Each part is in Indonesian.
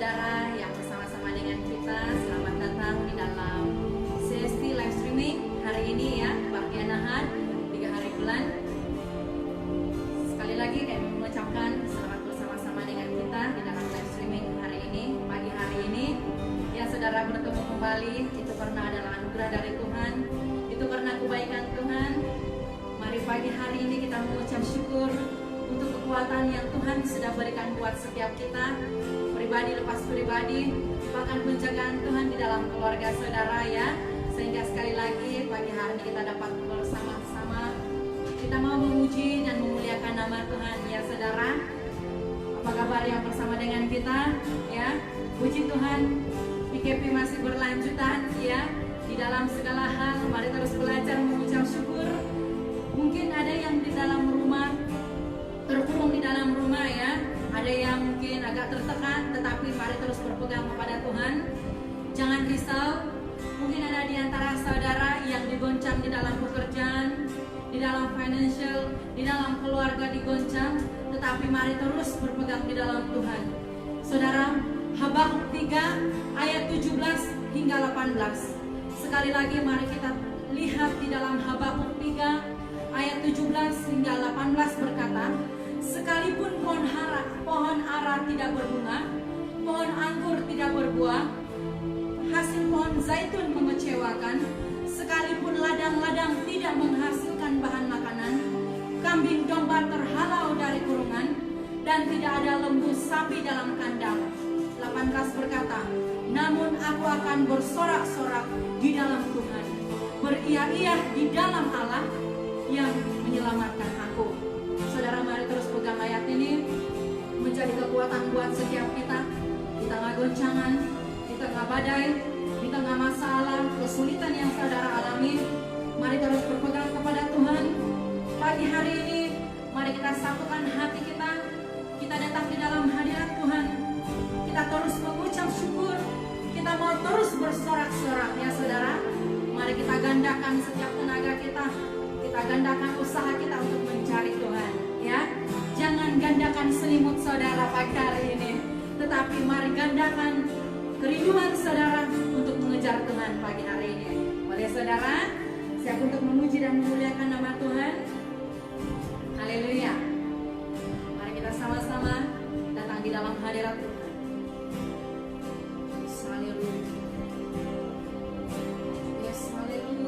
saudara yang bersama-sama dengan kita, selamat datang di dalam sesi live streaming hari ini ya, bagian Ahad 3 hari bulan. Sekali lagi kami mengucapkan selamat bersama-sama dengan kita di dalam live streaming hari ini, pagi hari ini. Ya saudara, bertemu kembali itu karena adalah anugerah dari Tuhan, itu karena kebaikan Tuhan. Mari pagi hari ini kita mengucap syukur untuk kekuatan yang Tuhan sudah berikan buat setiap kita, pribadi lepas pribadi, bahkan penjagaan Tuhan di dalam keluarga saudara ya. Sehingga sekali lagi pagi hari ini kita dapat bersama-sama, kita mau memuji dan memuliakan nama Tuhan ya saudara. Apa kabar yang bersama dengan kita ya? Puji Tuhan, PKP masih berlanjutan ya. Di dalam segala hal mari terus belajar mengucap syukur. Mungkin ada yang di dalam rumah, terkurung di dalam rumah ya, ada yang mungkin agak tertekan, tetapi mari terus berpegang kepada Tuhan. Jangan risau, mungkin ada di antara saudara yang digoncang di dalam pekerjaan, di dalam financial, di dalam keluarga digoncang, tetapi mari terus berpegang di dalam Tuhan. Saudara, Habakuk 3 ayat 17 hingga 18. Sekali lagi mari kita lihat di dalam Habakuk 3 ayat 17 hingga 18 berkata, sekalipun pohon ara tidak berbunga, pohon anggur tidak berbuah, hasil pohon zaitun mengecewakan, sekalipun ladang-ladang tidak menghasilkan bahan makanan, kambing domba terhalau dari kurungan, dan tidak ada lembu sapi dalam kandang. 18 berkata, namun aku akan bersorak-sorak di dalam Tuhan, beria-ia di dalam Allah yang menyelamatkan aku. Saudara, mari terus pegang ayat ini menjadi kekuatan buat setiap kita di tengah goncangan, di tengah badai, di tengah masalah, kesulitan yang saudara alami. Mari terus berpegang kepada Tuhan. Pagi hari ini mari kita satukan hati kita, kita datang di dalam hadirat Tuhan, kita terus mengucap syukur, kita mau terus bersorak-sorak ya saudara. Mari kita gandakan setiap tenaga kita gandakan usaha kita untuk mencari Tuhan ya. Jangan gandakan selimut saudara pagi hari ini, tetapi mari gandakan kerinduan saudara untuk mengejar Tuhan pagi hari ini. Boleh saudara siap untuk memuji dan memuliakan nama Tuhan. Haleluya. Mari kita sama-sama datang di dalam hadirat Tuhan. Haleluya. Yes, haleluya.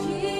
Jesus.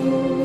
everything.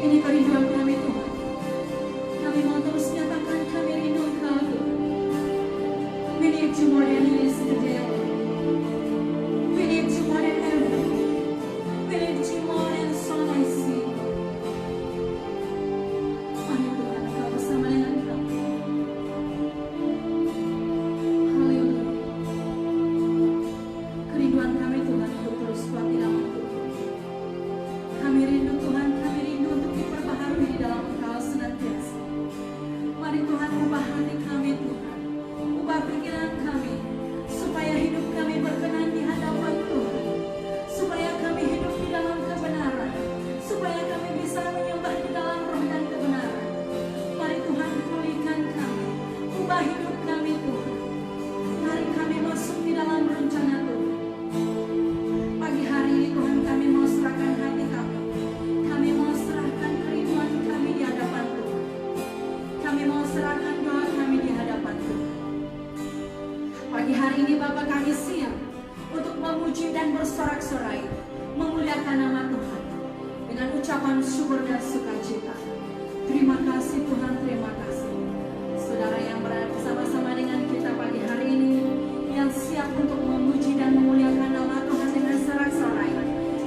Ini kerinduan kami Tuhan. Kami mau terus nyatakan kami rindu Engkau Tuhan. We need you more than this today, Lord. We need you more than ever. We need you more than the sun I see. Ayo Tuhan, Engkau bersama dengan kami. Haleluya. Kerinduan kami Tuhan untuk terus kuat di dalam Tuhan. Kami rindu Tuhan, kami rindu untuk diperbaharui di dalam Engkau senantiasa. Mari Tuhan ubah hati kami Tuhan, ubah pikiran kami, supaya hidup kami berkenan di hadapan Tuhan, supaya kami hidup di dalam kebenaran, supaya kami bisa menyembah di dalam roh dan kebenaran. Mari Tuhan pulihkan kami, ubah hidup kami Tuhan. Mari kami masuk di dalam rencana Tuhan. Pagi hari ini Tuhan kami mau serahkan hati kami. Kami mau serahkan kerinduan kami di hadapan Tuhan. Kami mau serahkan doa kami di hadapan Tuhan. Pagi hari ini Bapa kami siap untuk memuji dan bersorak-sorai, memuliakan nama Tuhan dengan ucapan syukur dan sukacita. Terima kasih Tuhan, terima kasih. Saudara yang berada bersama-sama dengan kita pagi hari ini, yang siap untuk memuji dan memuliakan nama Tuhan dengan sorak-sorai,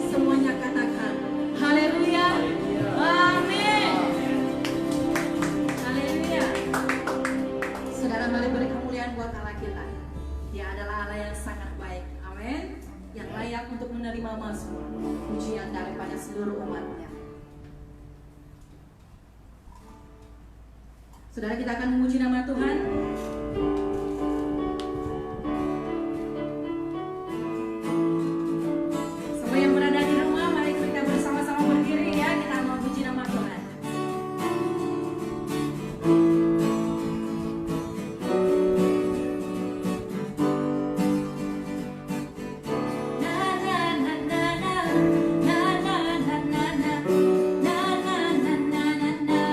semuanya katakan haleluya, amin. Haleluya. Saudara, mari beri kemuliaan buat Allah kita. Dia adalah Allah yang sangat baik, amin, yang layak untuk menerima mazmur pujian daripada seluruh umatnya. Saudara, kita akan memuji nama Tuhan. Semua yang berada di rumah, mari kita bersama-sama berdiri ya, kita memuji nama Tuhan. Na na na na na na na na na na na na na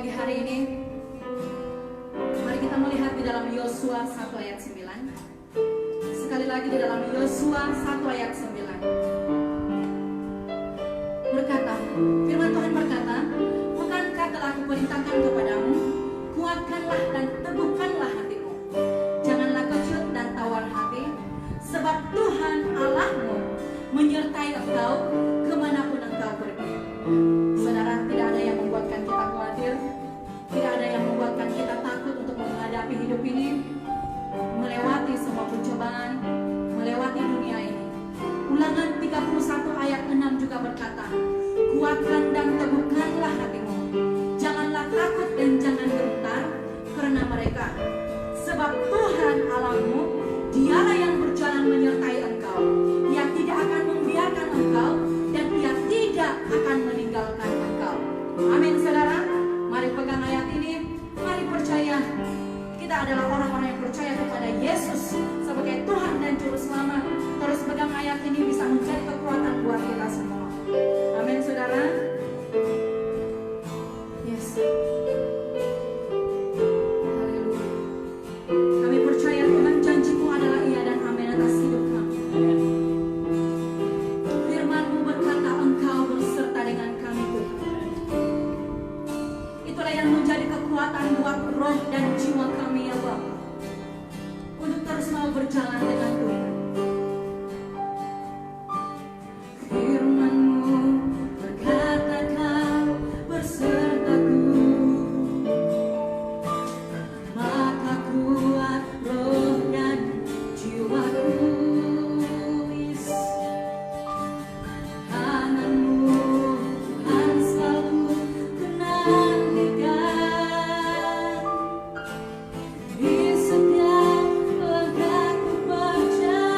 pagi hari ini, mari kita melihat di dalam Yosua 1 ayat 9. Sekali lagi di dalam Yosua 1 ayat 9. Berkata, firman Tuhan berkata, bukankah telah kuperintahkan kepadamu, kuatkanlah dan teguhkanlah hatimu, janganlah kecut dan tawar hati, sebab Tuhan Allahmu menyertai engkau kemanapun engkau pergi. Saudara, tidak ada yang membuatkan kita khawatir, tidak ada yang membuatkan kita takut untuk menghadapi hidup ini, melewati semua pencobaan, melewati dunia ini. Ulangan 31 ayat 6 juga berkata, kuatkan dan teguhkanlah hatimu, janganlah takut dan jangan gentar karena mereka, sebab Tuhan Allahmu, Dialah yang berjalan menyertai engkau. Ia tidak akan membiarkan engkau dan Ia tidak akan meninggalkan engkau. Amin, saudara. Mari pegang ayat ini, mari percaya. Kita adalah orang-orang yang percaya kepada Yesus sebagai Tuhan dan Juru Selamat. Terus pegang ayat ini bisa menjadi kekuatan buat kita semua. Amin, saudara. Yes. Haleluya. Kami percaya Tuhan, janji-Mu adalah iya dan amin atas hidup kami. Firman-Mu berkata Engkau berserta dengan kami, Tuhan. Itulah yang menjadi kekuatan buat roh dan jiwa kami, ya Bapa, untuk terus mau berjalan dengan Tuhan. Firman-Mu berkata Kau bersertaku, maka kuat roh dan jiwaku. Yes. Tangan-Mu Tuhan selalu kunantikan, di setiap langkahku percaya.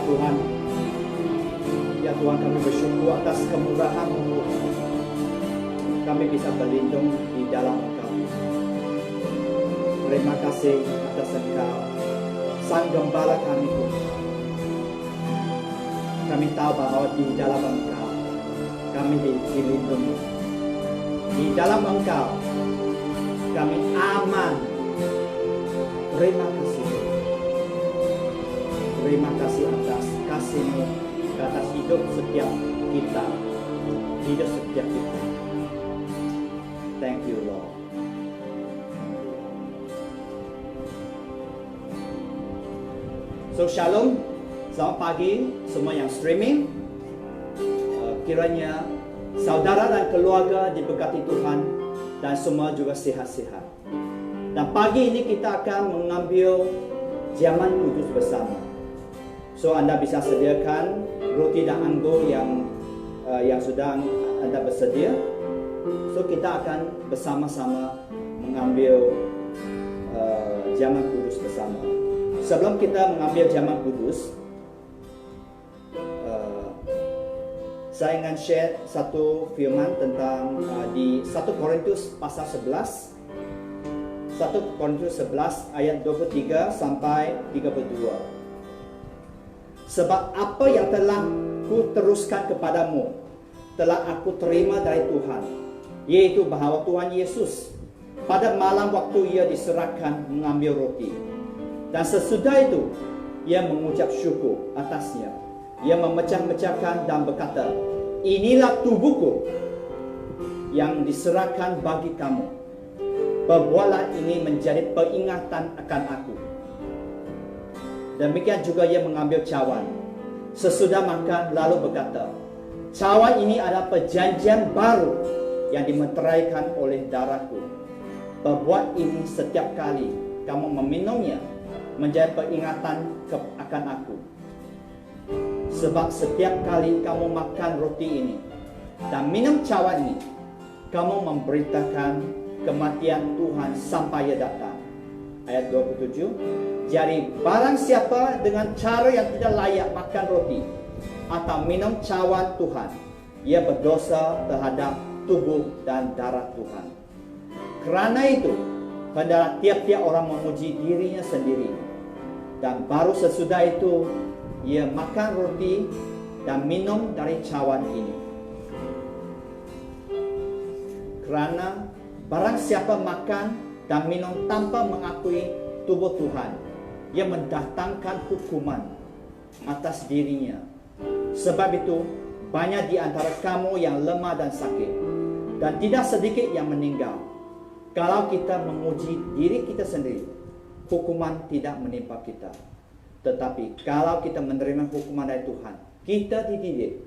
Tuhan, ya Tuhan, kami bersyukur atas kemurahan-Mu. Kami bisa berlindung di dalam Engkau. Terima kasih atas Engkau, Sang Gembala kami Tuhan. Kami tahu bahwa di dalam Engkau kami dilindungi. Di dalam Engkau kami aman. Terima kasih. Terima kasih atas kasih-Mu, atas hidup setiap kita. Hidup setiap kita. Thank you, Lord. So, shalom. Selamat pagi semua yang streaming. Kiranya saudara dan keluarga diberkati Tuhan dan semua juga sehat-sehat. Dan pagi ini kita akan mengambil jaman kudus bersama. So, Anda bisa sediakan roti dan anggur yang sudah Anda bersedia. So, kita akan bersama-sama mengambil jaman kudus bersama. Sebelum kita mengambil jaman kudus, saya ingin share satu firman tentang di 1 Korintus pasal 11. 1 Korintus 11 ayat 23 sampai 32. Sebab apa yang telah ku teruskan kepadamu telah aku terima dari Tuhan, yaitu bahawa Tuhan Yesus pada malam waktu ia diserahkan mengambil roti, dan sesudah itu ia mengucap syukur atasnya. Ia memecah-mecahkan dan berkata, inilah tubuhku yang diserahkan bagi kamu. Perbuatlah ini menjadi peringatan akan aku. Demikian juga ia mengambil cawan sesudah makan lalu berkata, cawan ini adalah perjanjian baru yang dimeteraikan oleh darahku. Perbuat ini setiap kali kamu meminumnya menjadi peringatan akan aku. Sebab setiap kali kamu makan roti ini dan minum cawan ini, kamu memberitakan kematian Tuhan sampai ia datang. Ayat 27. Jadi barang siapa dengan cara yang tidak layak makan roti atau minum cawan Tuhan, ia berdosa terhadap tubuh dan darah Tuhan. Kerana itu, hendaklah tiap-tiap orang memuji dirinya sendiri, dan baru sesudah itu ia makan roti dan minum dari cawan ini. Kerana barang siapa makan dan minum tanpa mengakui tubuh Tuhan, ia mendatangkan hukuman atas dirinya. Sebab itu banyak di antara kamu yang lemah dan sakit, dan tidak sedikit yang meninggal. Kalau kita memuji diri kita sendiri, hukuman tidak menimpa kita. Tetapi kalau kita menerima hukuman dari Tuhan, kita dididik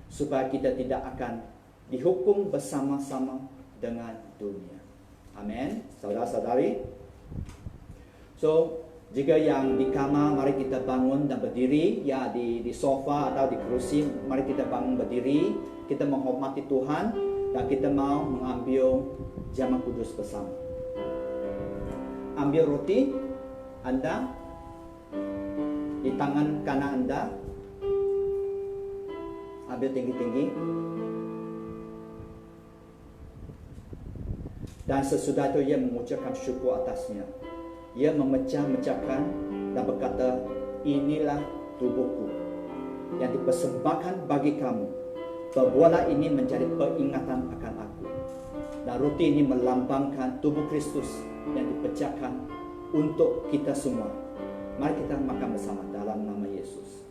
supaya kita tidak akan dihukum bersama-sama dengan dunia. Amin, saudara-saudari. So, jika yang di kamar, mari kita bangun dan berdiri. Ya, di sofa atau di kursi, mari kita bangun berdiri. Kita menghormati Tuhan dan kita mau mengambil jaman kudus bersama. Ambil roti Anda di tangan kanan Anda, ambil tinggi-tinggi, dan sesudah itu ia mengucapkan syukur atasnya. Ia memecah-mecahkan dan berkata, inilah tubuhku yang dipersembahkan bagi kamu. Perbuatlah ini menjadi peringatan akan aku. Dan roti ini melambangkan tubuh Kristus yang dipecahkan untuk kita semua. Mari kita makan bersama dalam nama Yesus.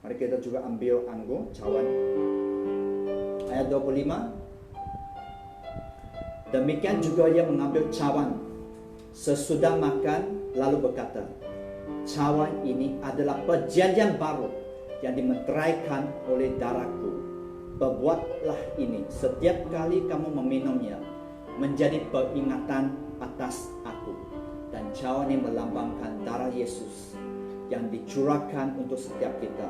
Mari kita juga ambil anggur, cawan. Ayat 25. Demikian juga ia mengambil cawan sesudah makan lalu berkata, cawan ini adalah perjanjian baru yang dimeteraikan oleh darahku. Perbuatlah ini setiap kali kamu meminumnya menjadi peringatan atas aku. Dan cawan ini melambangkan darah Yesus yang dicurahkan untuk setiap kita.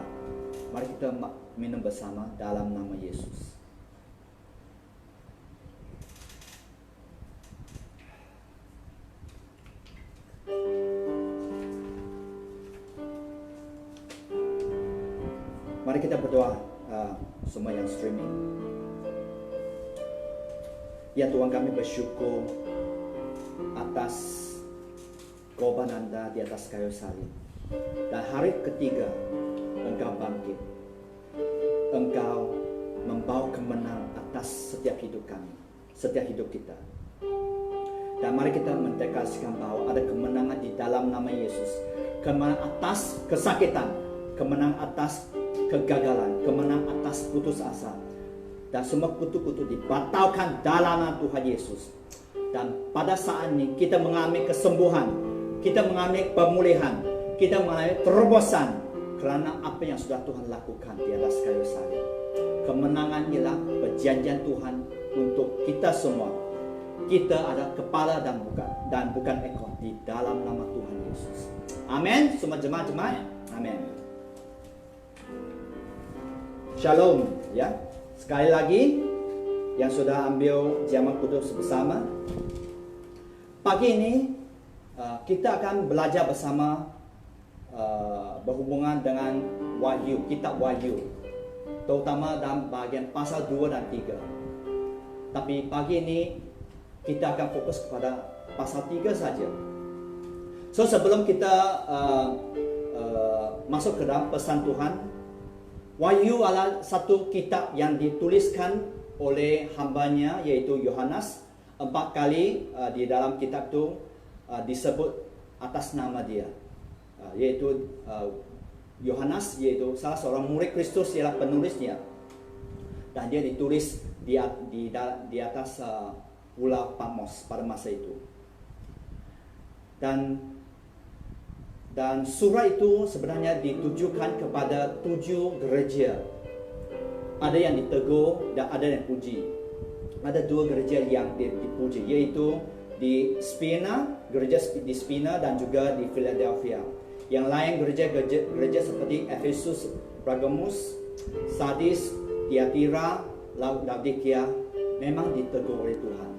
Mari kita minum bersama dalam nama Yesus. Mari kita berdoa, semua yang streaming. Ya Tuhan, kami bersyukur atas korban Anda di atas kayu salib. Dan hari ketiga Engkau bangkit. Engkau membawa kemenangan atas setiap hidup kami, setiap hidup kita. Dan mari kita mendeklarasikan bahwa ada kemenangan di dalam nama Yesus. Kemenangan atas kesakitan, kemenangan atas kegagalan, kemenangan atas putus asa. Dan semua kutuk-kutuk dibatalkan dalam nama Tuhan Yesus. Dan pada saat ini kita mengalami kesembuhan, kita mengalami pemulihan, kita mengalami terobosan karena apa yang sudah Tuhan lakukan di atas kayu salib. Kemenangan ialah perjanjian Tuhan untuk kita semua. Kita ada kepala dan bukan ekor di dalam nama Tuhan Yesus. Amin. Semua jemaat-jemaat. Amin. Shalom, ya. Sekali lagi yang sudah ambil jamak kudus bersama. Pagi ini kita akan belajar bersama berhubungan dengan Wahyu, kitab Wahyu, terutama dalam bahagian pasal 2 dan 3. Tapi pagi ini kita akan fokus kepada pasal 3 saja. So sebelum kita masuk ke dalam pesan Tuhan, Wahyu adalah satu kitab yang dituliskan oleh hambanya, yaitu Yohanes. 4 kali di dalam kitab itu disebut atas nama dia, yaitu Yohanes, yaitu salah seorang murid Kristus, ialah penulisnya. Dan dia ditulis di atas Pulau Patmos pada masa itu. Dan surat itu sebenarnya ditujukan kepada 7 gereja. Ada yang ditegur dan ada yang puji. Ada 2 gereja yang dipuji, yaitu di Smyrna, gereja di Smyrna, dan juga di Philadelphia. Yang lain gereja seperti Efesus, Pergamus, Sardis, Tiatira, Laodikia memang ditegur oleh Tuhan.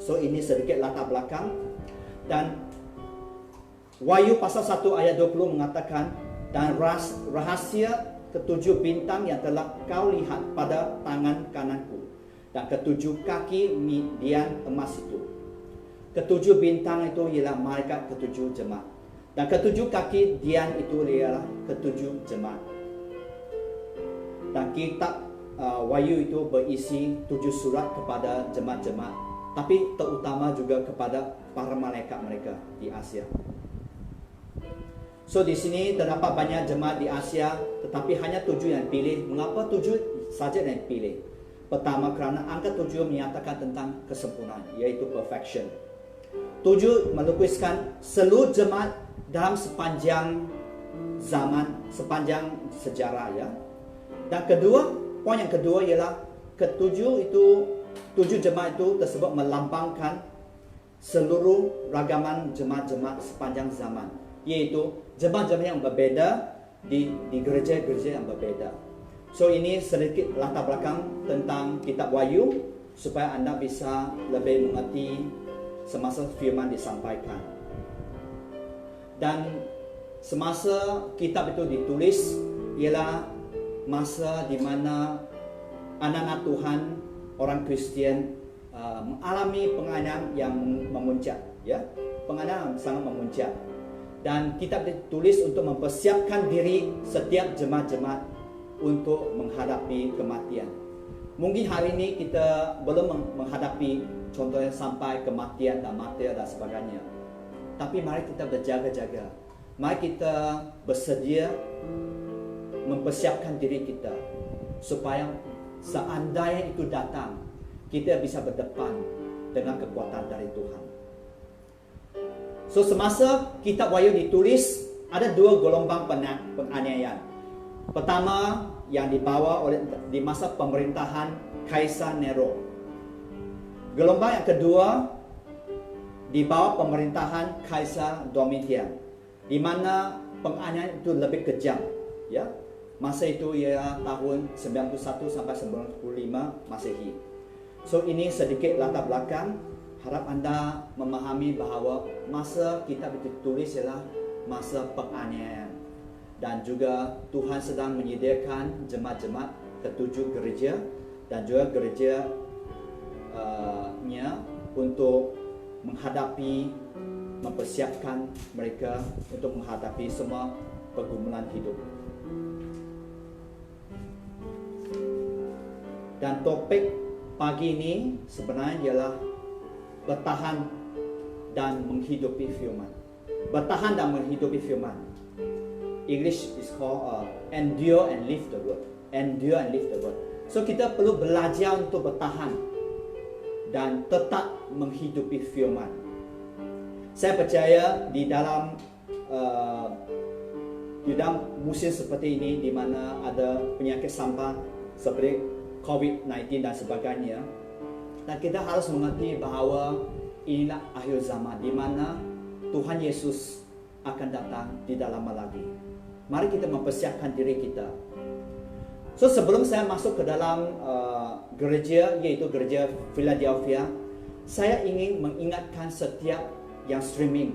So ini sedikit latar belakang. Dan Wahyu pasal 1 ayat 20 mengatakan, dan rahasia ke-7 bintang yang telah kau lihat pada tangan kananku, dan ke-7 kaki median emas itu. Ke-7 bintang itu ialah malaikat ke-7 jemaat, dan ke-7 kaki dian itu ialah ke-7 jemaat. Dan kitab Wahyu itu berisi 7 surat kepada jemaat-jemaat, tapi terutama juga kepada para malaikat mereka di Asia. So di sini terdapat banyak jemaat di Asia, tetapi hanya 7 yang dipilih. Mengapa 7 saja yang dipilih? Pertama, kerana angka 7 menyatakan tentang kesempurnaan, yaitu perfection. 7 melukiskan seluruh jemaat dalam sepanjang zaman, sepanjang sejarah, ya. Dan poin yang kedua ialah ke-7 itu, 7 jemaat itu tersebut melambangkan seluruh ragaman jemaat-jemaat sepanjang zaman, yaitu jemaat-jemaat yang berbeda di gereja-gereja yang berbeda. So ini sedikit latar belakang tentang kitab Wahyu supaya Anda bisa lebih mengerti semasa firman disampaikan. Dan semasa kitab itu ditulis ialah masa di mana anak-anak Tuhan, orang Kristian mengalami penganiayaan yang memuncak, ya. Penganiayaan sangat memuncak. Dan kitab ditulis untuk mempersiapkan diri setiap jemaat-jemaat untuk menghadapi kematian. Mungkin hari ini kita belum menghadapi contohnya sampai kematian dan martir dan sebagainya. Tapi mari kita berjaga-jaga. Mari kita bersedia mempersiapkan diri kita supaya seandainya itu datang, kita bisa berdepan dengan kekuatan dari Tuhan. So semasa kitab Wahyu ditulis, ada 2 gelombang penganiayaan. Pertama yang dibawa di masa pemerintahan Kaisar Nero. Gelombang yang kedua di bawah pemerintahan Kaisar Domitian, di mana penganiayaan itu lebih kejam, ya. Masa itu ialah tahun 91 sampai 95 Masehi. So ini sedikit latar belakang. Harap anda memahami bahawa masa kitab itu tulis ialah masa penganiayaan. Dan juga Tuhan sedang menyediakan jemaat-jemaat ketujuh gereja dan juga gereja-nya untuk menghadapi, mempersiapkan mereka untuk menghadapi semua pergumulan hidup. Dan topik pagi ini sebenarnya ialah bertahan dan menghidupi firman. Bertahan dan menghidupi firman. English is called endure and live the word. Endure and live the word. So kita perlu belajar untuk bertahan dan tetap menghidupi firman. Saya percaya di dalam musim seperti ini, di mana ada penyakit sampah seperti COVID-19 dan sebagainya, dan kita harus mengerti bahawa inilah akhir zaman di mana Tuhan Yesus akan datang tidak lama lagi. Mari kita mempersiapkan diri kita. So sebelum saya masuk ke dalam gereja, yaitu gereja Philadelphia, saya ingin mengingatkan setiap yang streaming,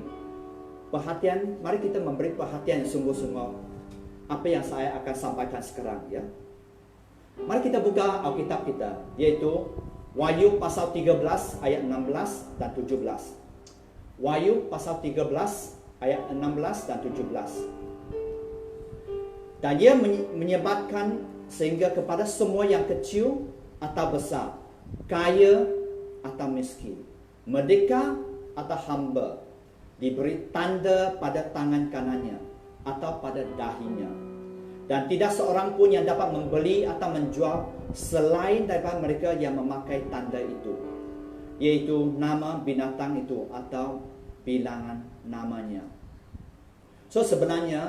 perhatian, mari kita memberi perhatian yang sungguh-sungguh apa yang saya akan sampaikan sekarang, ya. Mari kita buka Alkitab kita, yaitu Wahyu pasal 13 ayat 16 dan 17. Wahyu pasal 13 ayat 16 dan 17. Dan ia menyebarkan sehingga kepada semua yang kecil atau besar, kaya atau miskin, merdeka atau hamba, diberi tanda pada tangan kanannya atau pada dahinya. Dan tidak seorang pun yang dapat membeli atau menjual selain daripada mereka yang memakai tanda itu, yaitu nama binatang itu atau bilangan namanya. So sebenarnya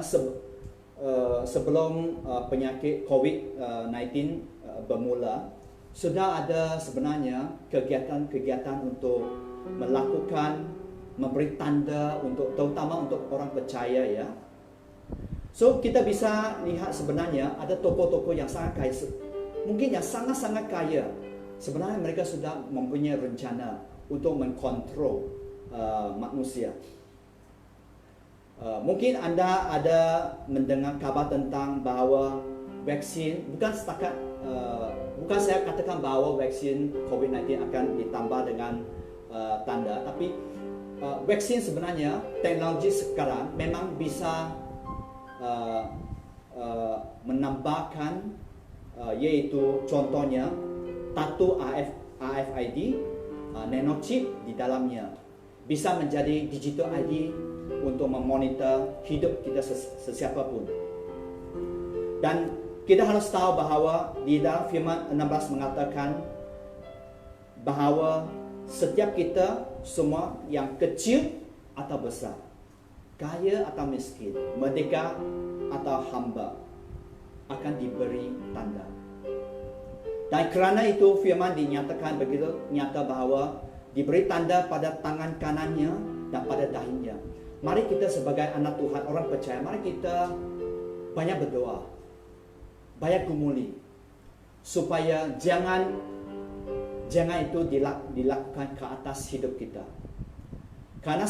sebelum penyakit COVID-19 bermula, sudah ada sebenarnya kegiatan-kegiatan untuk melakukan, memberi tanda untuk, terutama untuk orang percaya, ya. So kita bisa lihat sebenarnya ada tokoh-tokoh yang sangat kaya, mungkin yang sangat-sangat kaya. Sebenarnya mereka sudah mempunyai rencana untuk mengkontrol manusia. Mungkin anda ada mendengar kabar tentang bahawa vaksin, bukan saya katakan bahawa vaksin COVID-19 akan ditambah dengan tanda, tapi vaksin sebenarnya teknologi sekarang memang bisa menambahkan, yaitu contohnya tato RFID, nanochip di dalamnya, bisa menjadi digital ID untuk memonitor hidup kita sesiapapun. Dan kita harus tahu bahawa di dalam firman 16 mengatakan bahawa setiap kita semua yang kecil atau besar, kaya atau miskin, merdeka atau hamba, akan diberi tanda. Dan kerana itu firman dinyatakan begitu nyata bahawa diberi tanda pada tangan kanannya dan pada dahinya. Mari kita sebagai anak Tuhan, orang percaya, mari kita banyak berdoa, banyak gumuli, supaya jangan itu dilakukan ke atas hidup kita. Karena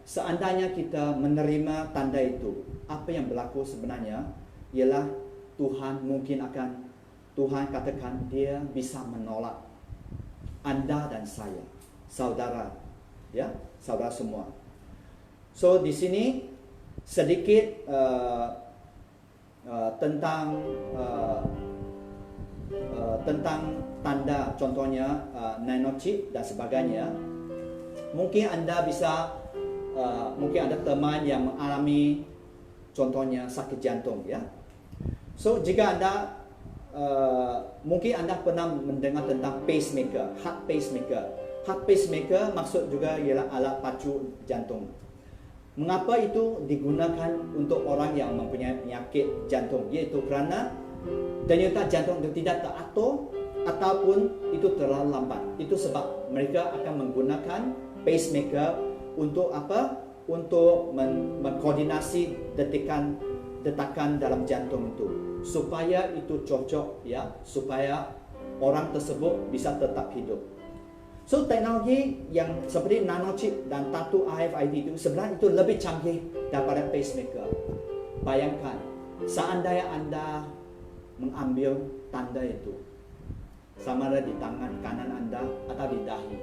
seandainya kita menerima tanda itu, apa yang berlaku sebenarnya ialah Tuhan katakan dia bisa menolak anda dan saya, saudara, ya, saudara semua. So di sini sedikit tentang tanda, contohnya nanochip dan sebagainya. Mungkin anda teman yang mengalami contohnya sakit jantung, ya. So jika anda mungkin anda pernah mendengar tentang pacemaker, heart pacemaker. Heart pacemaker maksud juga ialah alat pacu jantung. Mengapa itu digunakan untuk orang yang mempunyai penyakit jantung? Yaitu kerana denyut jantung itu tidak teratur ataupun itu terlalu lambat. Itu sebab mereka akan menggunakan pacemaker untuk apa? Untuk mengkoordinasi detikan detakan dalam jantung itu, supaya itu cocok ya, supaya orang tersebut bisa tetap hidup. So teknologi yang seperti nanochip dan tattoo RFID itu sebenarnya itu lebih canggih daripada pacemaker. Bayangkan, seandainya Anda mengambil tanda itu, sama ada di tangan kanan Anda atau di dahi,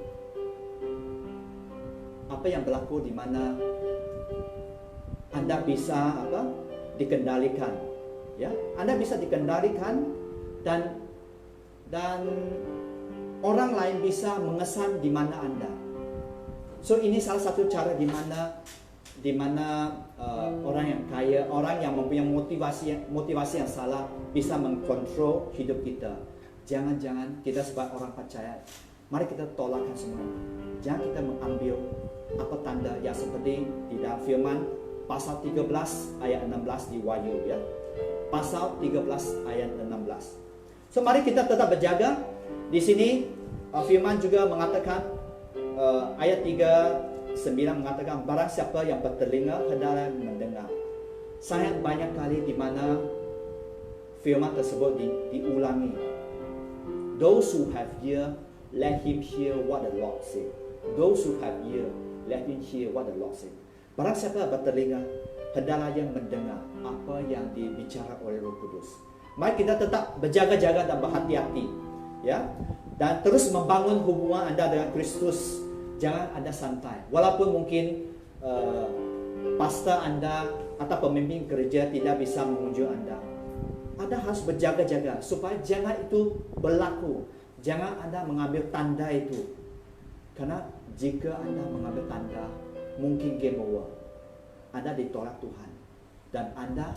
apa yang berlaku di mana Anda bisa dikendalikan, ya, Anda bisa dikendalikan dan orang lain bisa mengesan di mana Anda. So ini salah satu cara di mana orang yang kaya, orang yang mempunyai motivasi yang salah bisa mengkontrol hidup kita. Jangan-jangan kita sebagai orang percaya, mari kita tolakkan semua. Jangan kita mengambil apa tanda yang seperti di dalam firman pasal 13 ayat 16 di Wahyu ya. Pasal 13 ayat 16. So mari kita tetap berjaga. Di sini firman juga mengatakan ayat 39 mengatakan barang siapa yang bertelinga hendaklah mendengar. Sangat banyak kali di mana firman tersebut diulangi. Those who have ear, let him hear what the Lord say. Those who have ear, let him hear what the Lord say. Barang siapa bertelinga hendaklah yang mendengar apa yang dibicara oleh Roh Kudus. Mari kita tetap berjaga-jaga dan berhati-hati, ya, dan terus membangun hubungan Anda dengan Kristus. Jangan Anda santai. Walaupun mungkin pastor Anda atau pemimpin gereja tidak bisa mengunjungi Anda, Anda harus berjaga-jaga supaya jangan itu berlaku. Jangan Anda mengambil tanda itu, karena jika Anda mengambil tanda, mungkin game over. Anda ditolak Tuhan, dan Anda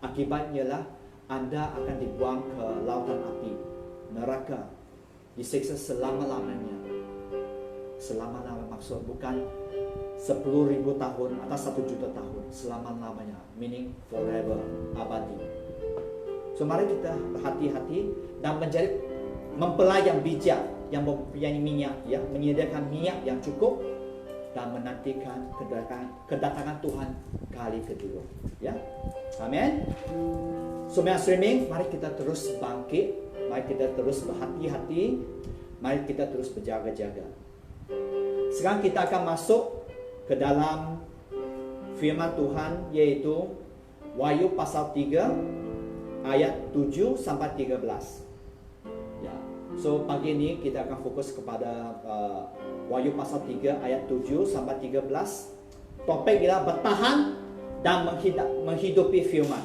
akibatnya lah Anda akan dibuang ke lautan api, neraka, disiksa selama-lamanya. Selama-lamanya maksud bukan 10.000 tahun atau 1 juta tahun, selama-lamanya, meaning forever, abadi. So mari kita berhati-hati dan menjadi mempelai yang bijak, yang mempunyai minyak, ya, menyediakan minyak yang cukup dan menantikan kedatangan Tuhan kali kedua, ya. Amin. Semua streaming, mari kita terus bangkit, mari kita terus berhati-hati, mari kita terus berjaga-jaga. Sekarang kita akan masuk ke dalam firman Tuhan, yaitu Wahyu pasal 3 ayat 7 sampai 13. Ya. So pagi ini kita akan fokus kepada Wahyu pasal 3 ayat 7 sampai 13. Topik ialah bertahan dan menghidupi firman.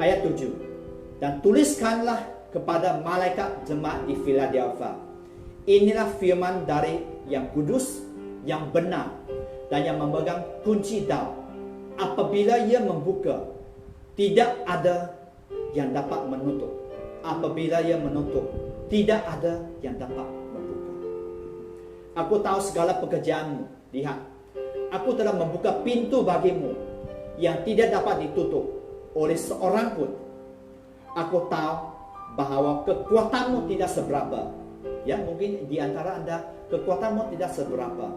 Ayat 7. Dan tuliskanlah kepada malaikat jemaat di Philadelphia. Inilah firman dari yang kudus, yang benar, dan yang memegang kunci Daud. Apabila ia membuka, tidak ada yang dapat menutup. Apabila ia menutup, tidak ada yang dapat membuka. Aku tahu segala pekerjaanmu. Lihat, aku telah membuka pintu bagimu yang tidak dapat ditutup oleh seorang pun. Aku tahu bahawa kekuatanmu tidak seberapa. Ya, mungkin di antara Anda kekuatanmu tidak seberapa.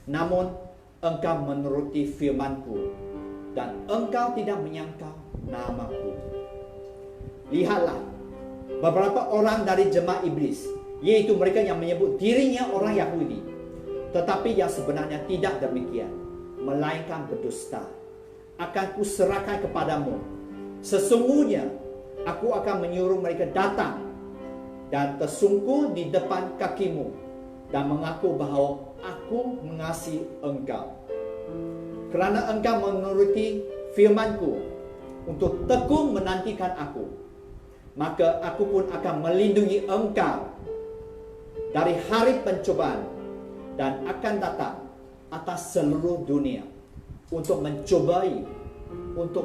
Namun engkau menuruti firmanku dan engkau tidak menyangkal namaku. Lihatlah, beberapa orang dari jemaat iblis, yaitu mereka yang menyebut dirinya orang Yahudi, tetapi yang sebenarnya tidak demikian, melainkan berdusta, akan kuserahkan kepadamu. Sesungguhnya aku akan menyuruh mereka datang dan tersungkur di depan kakimu dan mengaku bahawa aku mengasihi engkau. Kerana engkau menuruti firmanku untuk tekun menantikan aku, maka aku pun akan melindungi engkau dari hari pencobaan dan akan datang atas seluruh dunia untuk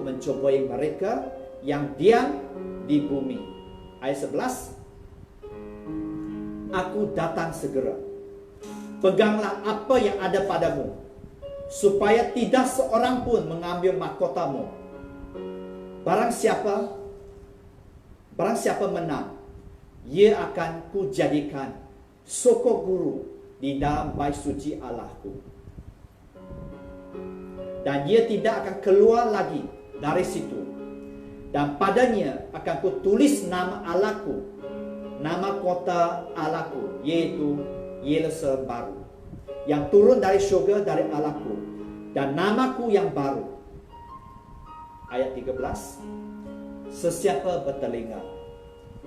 mencobai mereka yang diam di bumi. Ayat 11. Aku datang segera. Peganglah apa yang ada padamu, supaya tidak seorang pun mengambil mahkotamu. Barang siapa menang, ia akan kujadikan sokok guru di dalam bait suci Allahku. dan ia tidak akan keluar lagi dari situ. Dan padanya akan kutulis nama Allahku, nama kota Allahku, yaitu Yerusalem baru, yang turun dari syurga dari Allahku, dan namaku yang baru. Ayat 13. Sesiapa bertelinga,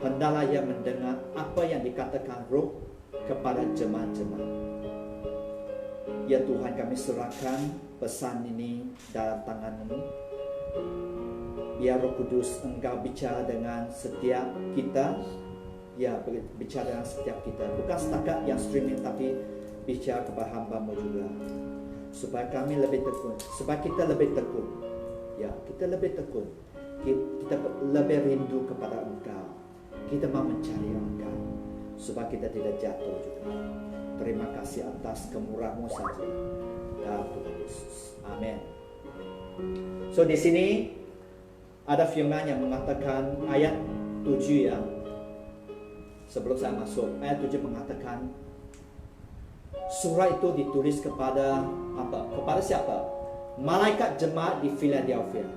hendaklah ia mendengar apa yang dikatakan Roh kepada jemaat-jemaat. Ya Tuhan, kami serahkan pesan ini dalam tangan-Mu. Biar Roh Kudus Engkau bicara dengan setiap kita. Ya, bicara dengan setiap kita. Bukan setakat yang streaming, tapi bicara kepada hamba-Mu juga. Supaya kami lebih tekun, supaya kita lebih tekun. Ya, kita lebih tekun. Kita lebih rindu kepada Engkau. Kita mau mencari Engkau, supaya kita tidak jatuh juga. Terima kasih atas kemurahan-Mu saja, ya Tuhan Yesus. Amin. So di sini ada firman yang mengatakan ayat 7 ya. Sebelum saya masuk, ayat 7 mengatakan surat itu ditulis kepada apa? Kepada siapa? Malaikat jemaat di Philadelphia.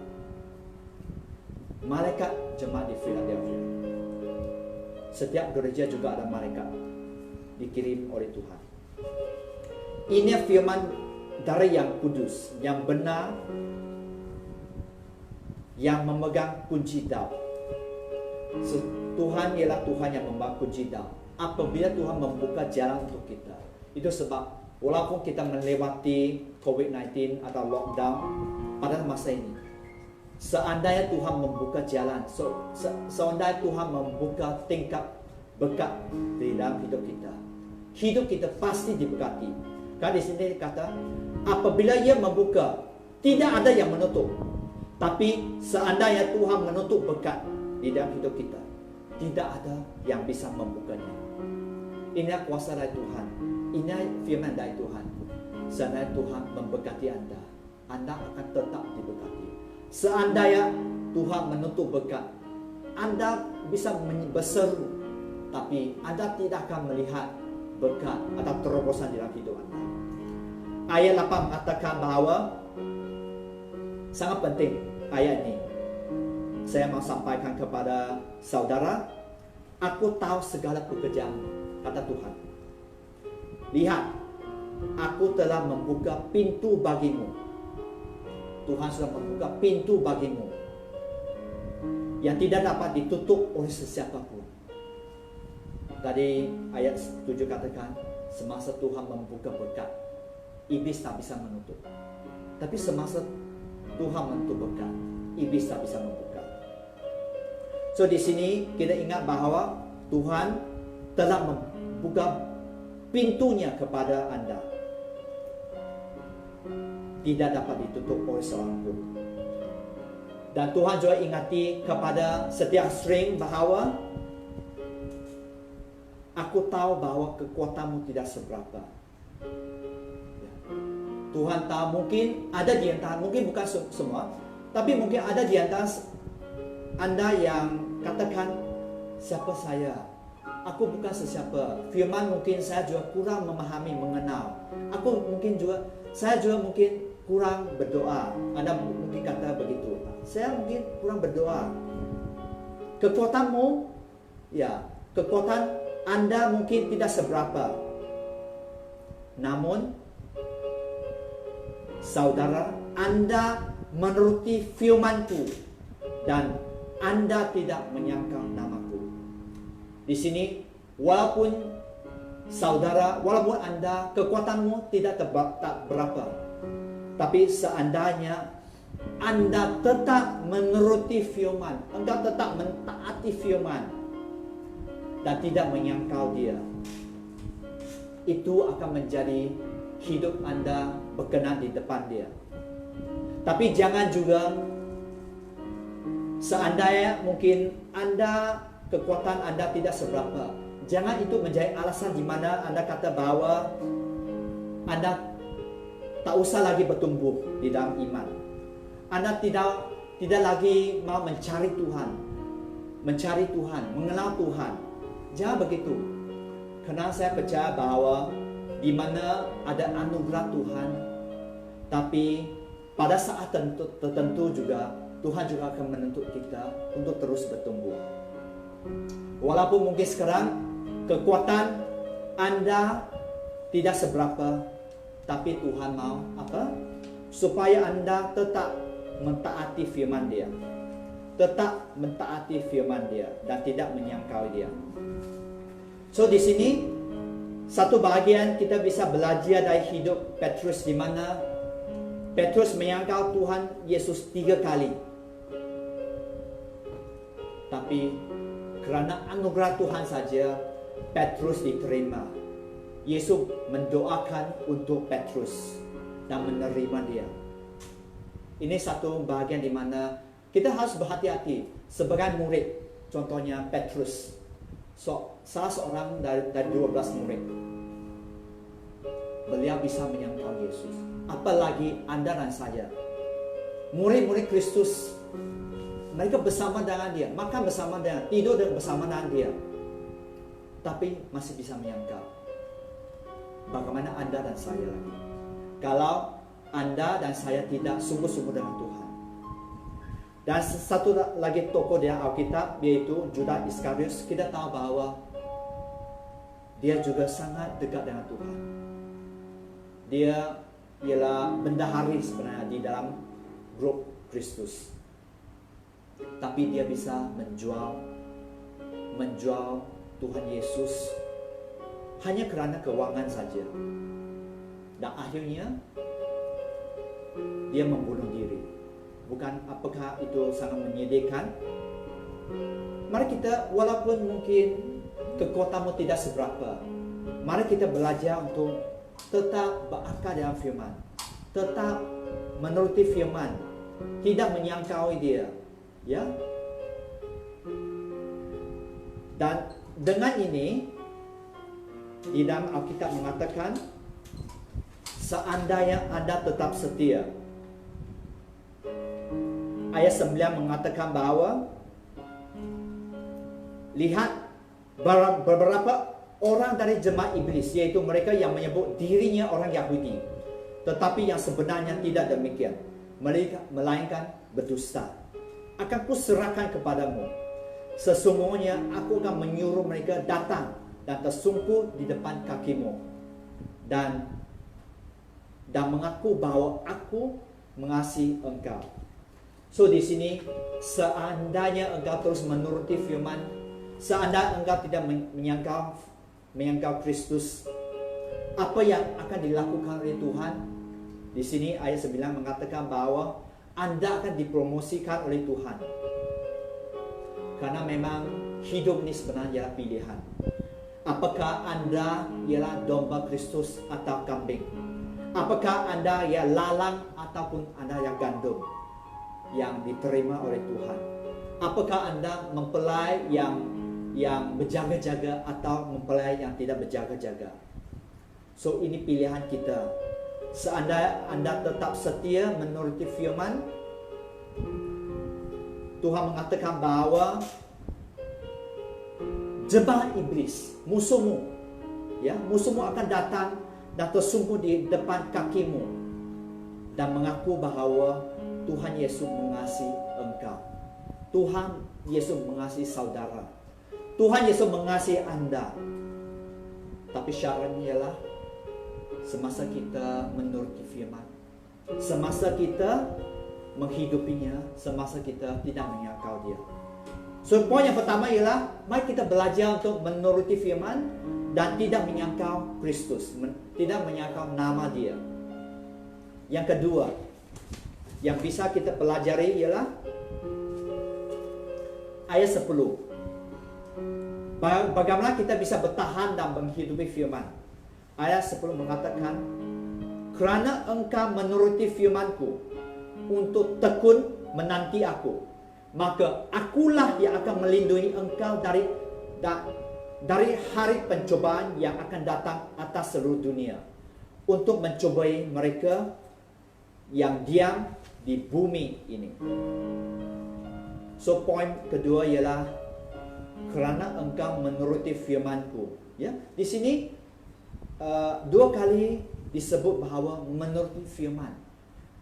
Malaikat jemaat di Philadelphia. Setiap gereja juga ada malaikat dikirim oleh Tuhan. Ini firman dari yang kudus, yang benar, yang memegang kunci Daud. Tuhan ialah Tuhan yang memegang kunci Daud. Apabila Tuhan membuka jalan untuk kita, itu sebab walaupun kita melewati COVID-19 atau lockdown pada masa ini, seandainya Tuhan membuka jalan, seandainya Tuhan membuka tingkat berkat di dalam hidup kita pasti diberkati. Kan di sini dikata, apabila Ia membuka, tidak ada yang menutup. Tapi seandainya Tuhan menutup berkat di dalam hidup kita, tidak ada yang bisa membukanya. Inilah kuasa dari Tuhan. Inilah firman dari Tuhan. Seandainya Tuhan memberkati Anda, Anda akan tetap diberkati. Seandainya Tuhan menutup berkat, Anda bisa berseru, tapi Anda tidak akan melihat berkat atau terobosan dalam hidup Anda. Ayat 8 mengatakan bahawa sangat penting ayat ini. Saya mau sampaikan kepada saudara, aku tahu segala pekerjaan, kata Tuhan. Lihat, aku telah membuka pintu bagimu. Tuhan sudah membuka pintu bagimu yang tidak dapat ditutup oleh sesiapapun. Tadi ayat 7 katakan, semasa Tuhan membuka berkat, iblis tak bisa menutup. Tapi semasa Tuhan menutup berkat, iblis tak bisa membuka. So di sini kita ingat bahawa Tuhan telah membuka pintunya kepada Anda. Tidak dapat ditutup oleh seorang pun. Dan Tuhan juga ingati kepada setiap stream bahawa aku tahu bahawa kekuatanmu tidak seberapa. Tuhan tahu, mungkin ada di antara, mungkin bukan semua, tapi mungkin ada di antara Anda yang katakan, siapa saya? Aku bukan sesiapa. Firman mungkin saya juga kurang memahami, mengenal. Saya juga mungkin kurang berdoa. Anda mungkin kata begitu. Saya mungkin kurang berdoa. Kekuatanmu, ya, kekuatan Anda mungkin tidak seberapa. Namun, saudara, Anda menuruti firman-Ku dan Anda tidak menyangkal namaku. Di sini, walaupun saudara, walaupun Anda kekuatanmu tidak berapa, tapi seandainya Anda tetap menuruti firman, Anda tetap mentaati firman dan tidak menyangkal Dia, itu akan menjadi hidup Anda berkenan di depan Dia. Tapi jangan juga seandainya mungkin kekuatan Anda tidak seberapa, jangan itu menjadi alasan di mana Anda kata bahawa Anda tak usah lagi bertumbuh di dalam iman. Anda tidak lagi mau mencari Tuhan, mengenal Tuhan. Jangan begitu. Karena saya percaya bahawa di mana ada anugerah Tuhan, tapi pada saat tertentu juga Tuhan juga akan menuntut kita untuk terus bertumbuh. Walaupun mungkin sekarang kekuatan Anda tidak seberapa, tapi Tuhan mau apa? Supaya Anda tetap mentaati firman Dia. Tetap mentaati firman Dia dan tidak menyangkal Dia. So di sini satu bahagian kita bisa belajar dari hidup Petrus, di mana Petrus menyangkal Tuhan Yesus 3 kali. Tapi kerana anugerah Tuhan saja Petrus diterima. Yesus mendoakan untuk Petrus dan menerima dia. Ini satu bahagian di mana kita harus berhati-hati sebagai murid. Contohnya Petrus, salah seorang dari 12 murid. Beliau bisa menyangkal Yesus. Apalagi Anda dan saya, murid-murid Kristus. Mereka bersama dengan dia, makan bersama dengan, tidur bersama dengan dia, tapi masih bisa menyangkal. Bagaimana Anda dan saya lagi? Kalau Anda dan saya tidak sungguh-sungguh dengan Tuhan. Dan satu lagi tokoh di Alkitab, yaitu Judas Iskariot. Kita tahu bahwa dia juga sangat dekat dengan Tuhan. Dia ialah bendahari sebenarnya di dalam grup Kristus. Tapi dia bisa menjual Tuhan Yesus hanya kerana keuangan saja. Dan akhirnya dia membunuh diri. Bukan apakah itu sangat menyedihkan? Mari kita, walaupun mungkin kekuatanmu tidak seberapa, mari kita belajar untuk tetap berakar dalam firman, tetap menuruti firman, tidak menyangkal dia, ya. Dan dengan ini di dalam Alkitab mengatakan, seandainya Anda tetap setia. Ayat 9 mengatakan bahwa lihat beberapa orang dari jemaat iblis, yaitu mereka yang menyebut dirinya orang Yahudi, tetapi yang sebenarnya tidak demikian, melainkan berdusta, akan kuserahkan kepadamu. Sesungguhnya aku akan menyuruh mereka datang dan tersungkur di depan kakimu dan mengaku bahwa aku mengasihi engkau. So di sini, seandainya engkau terus menuruti firman, seandainya engkau tidak menyangkal Kristus, apa yang akan dilakukan oleh Tuhan? Di sini ayat 9 mengatakan bahwa Anda akan dipromosikan oleh Tuhan. Karena memang hidup ini sebenarnya adalah pilihan. Apakah Anda ialah domba Kristus atau kambing? Apakah Anda ialah lalang ataupun Anda yang gandum yang diterima oleh Tuhan? Apakah Anda mempelai yang berjaga-jaga atau mempelai yang tidak berjaga-jaga? So ini pilihan kita. Seandainya Anda tetap setia menuruti firman, Tuhan mengatakan bahwa jemaat iblis, musuhmu akan datang dan tersungkur di depan kakimu dan mengaku bahwa Tuhan Yesus mengasihi engkau. Tuhan Yesus mengasihi saudara. Tuhan Yesus mengasihi Anda. Tapi syaratnya ialah semasa kita menuruti firman, semasa kita menghidupinya, semasa kita tidak menyangkal dia. So poin yang pertama ialah mari kita belajar untuk menuruti firman dan tidak menyangkal Kristus, tidak menyangkal nama dia. Yang kedua yang bisa kita pelajari ialah ayat 10. Bagaimana kita bisa bertahan dan menghidupi firman. Ayat 10 mengatakan, kerana engkau menuruti firmanku untuk tekun menanti aku, maka akulah yang akan melindungi engkau dari hari pencobaan yang akan datang atas seluruh dunia, untuk mencobai mereka yang diam di bumi ini. So poin kedua ialah kerana engkau menuruti firmanku. Ya, di sini 2 kali disebut bahawa menuruti firman.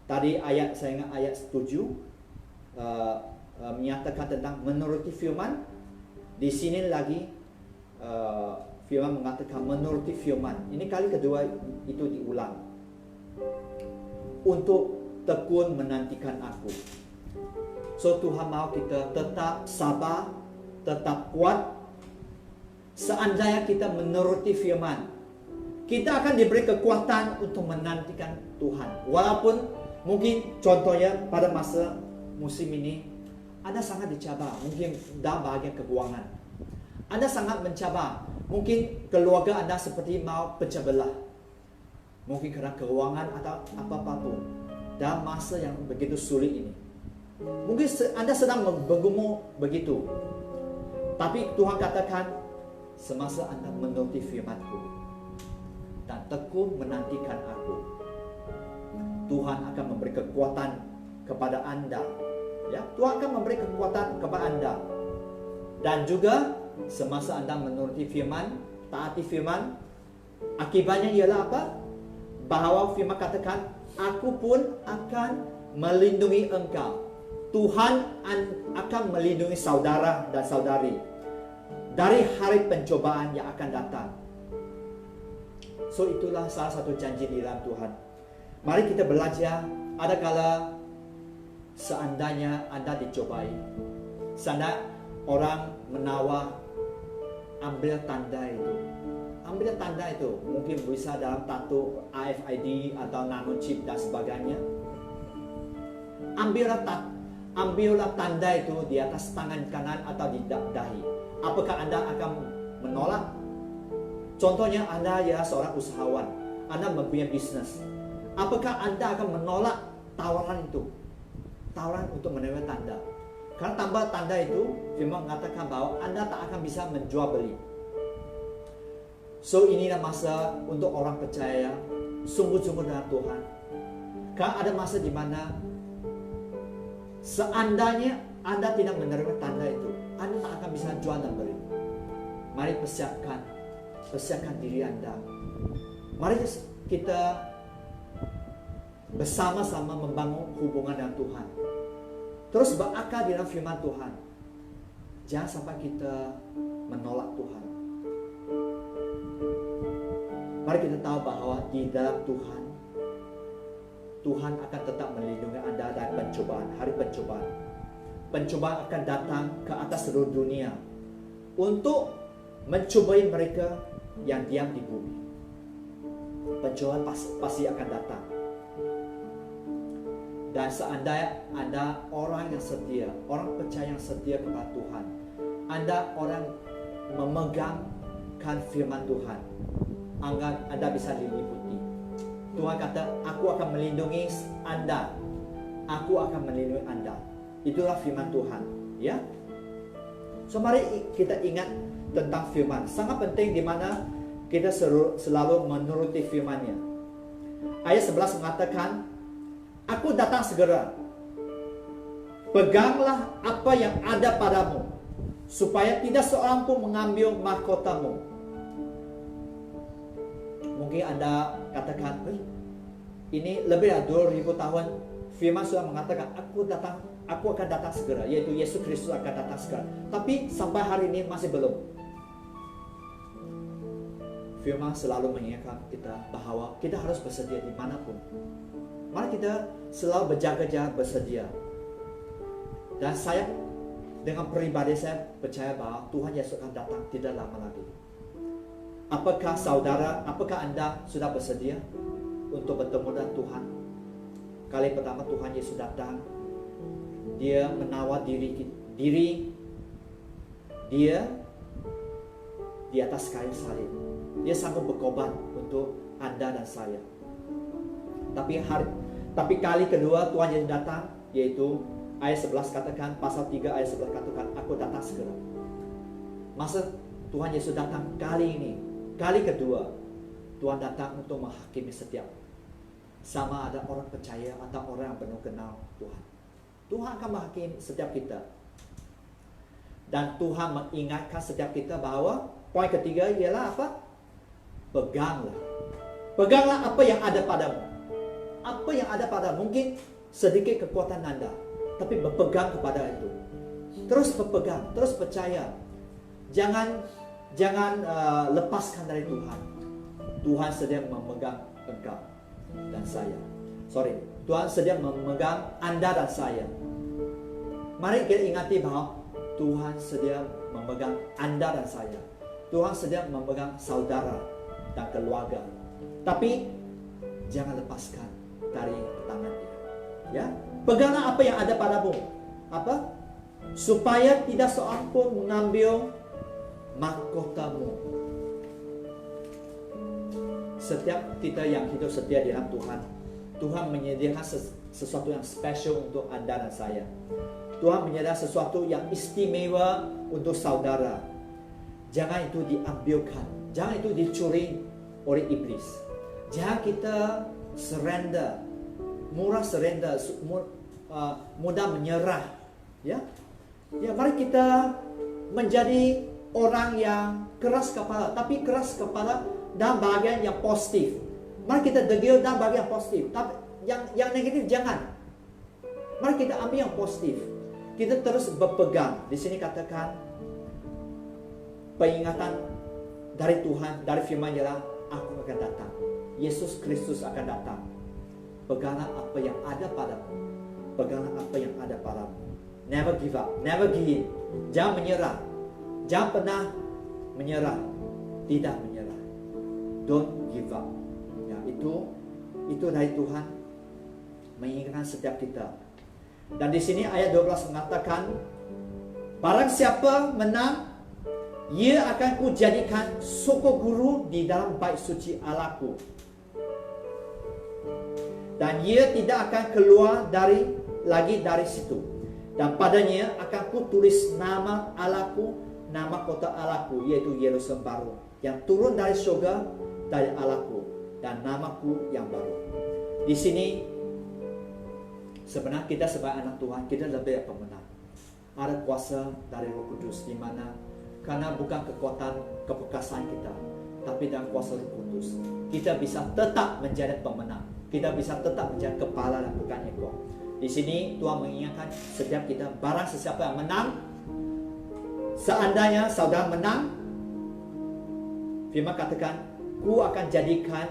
Tadi saya ingat ayat 7 menyatakan tentang menuruti firman. Di sini lagi firman mengatakan menuruti firman. Ini kali kedua itu diulang. Untuk tekun menantikan aku. So Tuhan mau kita tetap sabar, tetap kuat. Seandainya kita menuruti firman, kita akan diberi kekuatan untuk menantikan Tuhan. Walaupun mungkin contohnya pada masa musim ini Anda sangat dicabar, mungkin dalam bahagian keuangan. Anda sangat mencabar, mungkin keluarga Anda seperti mau pecah belah. Mungkin karena keuangan atau apa-apapun. Dalam masa yang begitu sulit ini, mungkin Anda sedang bergumul begitu. Tapi Tuhan katakan, semasa Anda menuruti firman-Ku dan tekun menantikan aku, Tuhan akan memberi kekuatan kepada Anda. Ya, Tuhan akan memberi kekuatan kepada Anda. Dan juga semasa Anda menuruti firman, taati firman, akibatnya ialah apa? Bahwa firman katakan, aku pun akan melindungi engkau. Tuhan akan melindungi saudara dan saudari dari hari pencobaan yang akan datang. So itulah salah satu janji di dalam Tuhan. Mari kita belajar. Ada kala seandainya Anda dicobai, seandainya orang menawar, ambil tanda itu. Ambil tanda itu, mungkin bisa dalam tato RFID atau nanochip dan sebagainya. Ambillah tanda itu di atas tangan kanan atau di dahi. Apakah Anda akan menolak? Contohnya Anda ya seorang usahawan, Anda mempunyai bisnis. Apakah Anda akan menolak tawaran itu? Tawaran untuk menerima tanda. Karena tanpa tanda itu, firman mengatakan bahwa Anda tak akan bisa menjual beli. So inilah masa untuk orang percaya sungguh-sungguh dengan Tuhan. Karena ada masa di mana seandainya Anda tidak menerima tanda itu, Anda tak akan bisa jual dan beli. Mari persiapkan diri Anda. Mari kita bersama-sama membangun hubungan dengan Tuhan. Terus berakar di dalam firman Tuhan. Jangan sampai kita menolak Tuhan. Mari kita tahu bahwa di dalam Tuhan, Tuhan akan tetap melindungi Anda dari pencobaan, hari pencobaan. Pencobaan akan datang ke atas seluruh dunia untuk mencobai mereka yang diam di bumi. Pencobaan pasti akan datang. Dan seandainya Anda orang yang setia, orang percaya yang setia kepada Tuhan, Anda orang memegangkan firman Tuhan, Anda bisa diliputi. Tuhan kata, aku akan melindungi Anda. Aku akan melindungi Anda. Itulah firman Tuhan. Ya. So mari kita ingat tentang firman. Sangat penting di mana kita selalu menuruti firman-Nya. Ayat 11 mengatakan, aku datang segera. Peganglah apa yang ada padamu, supaya tidak seorang pun mengambil mahkotamu. Mungkin Anda katakan, ini lebih dari 2000 tahun firman sudah mengatakan, aku akan datang segera, yaitu Yesus Kristus akan datang segera. Tapi sampai hari ini masih belum. Firman selalu mengingatkan kita bahwa kita harus bersedia dimanapun. Mari kita selalu berjaga-jaga bersedia. Dan saya dengan pribadi saya percaya bahwa Tuhan Yesus akan datang tidak lama lagi. Apakah Anda sudah bersedia untuk bertemu dengan Tuhan? Kali pertama Tuhan Yesus datang, Dia menawar diri Dia di atas kayu salib. Dia sanggup berkorban untuk Anda dan saya. Tapi kali kedua Tuhan Yesus datang, yaitu ayat 11 katakan, pasal 3 ayat 11 katakan, aku datang segera. Masa Tuhan Yesus datang kali ini, kali kedua, Tuhan datang untuk menghakimi setiap, sama ada orang percaya atau orang yang penuh kenal Tuhan. Tuhan akan menghakimi setiap kita. Dan Tuhan mengingatkan setiap kita bahwa poin ketiga ialah apa? Peganglah apa yang ada padamu. apa yang ada pada mungkin sedikit kekuatan Anda, tapi berpegang kepada itu. Terus berpegang, terus percaya. Jangan lepaskan dari Tuhan. Tuhan sedang memegang engkau dan saya. Tuhan sedang memegang Anda dan saya. Mari kita ingati bahwa Tuhan sedang memegang Anda dan saya. Tuhan sedang memegang saudara dan keluarga. Tapi jangan lepaskan dari tangan Dia. Ya, peganglah apa yang ada padamu. Apa? Supaya tidak seorang pun mengambil mahkotamu. Setiap kita yang hidup setia di dalam Tuhan, Tuhan menyediakan sesuatu yang spesial untuk Anda dan saya. Tuhan menyediakan sesuatu yang istimewa untuk saudara. Jangan itu diambilkan, jangan itu dicuri oleh iblis. Jangan kita surrender, mudah menyerah. Ya, mari kita menjadi orang yang keras kepala, tapi keras kepala dalam bagian yang positif. Mari kita degil dalam bagian yang positif, tapi yang negatif jangan. Mari kita ambil yang positif. Kita terus berpegang. Di sini katakan peringatan dari Tuhan, dari firman ialah aku akan datang. Yesus Kristus akan datang. Peganglah apa yang ada padamu. Peganglah apa yang ada padamu. Never give up, never give in. Jangan menyerah. Jangan pernah menyerah. Tidak menyerah. Don't give up. Ya, itu dari Tuhan mengingatkan setiap kita. Dan di sini ayat 12 mengatakan, barang siapa menang, ia akan kujadikan sokong guru di dalam bait suci Allahku. Dan ia tidak akan keluar lagi dari situ. Dan padanya akan kutulis nama Allahku, nama kota Allahku, yaitu Yerusalem baru, yang turun dari surga dari Allahku, dan namaku yang baru. Di sini sebenarnya kita sebagai anak Tuhan, kita lebih pemenang. Ada kuasa dari Roh Kudus, di mana karena bukan kekuatan keperkasaan kita, tapi dalam kuasa Roh Kudus, kita bisa tetap menjadi pemenang. Kita bisa tetap menjadi kepala dan bukan ekor. Di sini Tuhan mengingatkan setiap kita, barang sesiapa yang menang, seandainya saudara menang, firman katakan, ku akan jadikan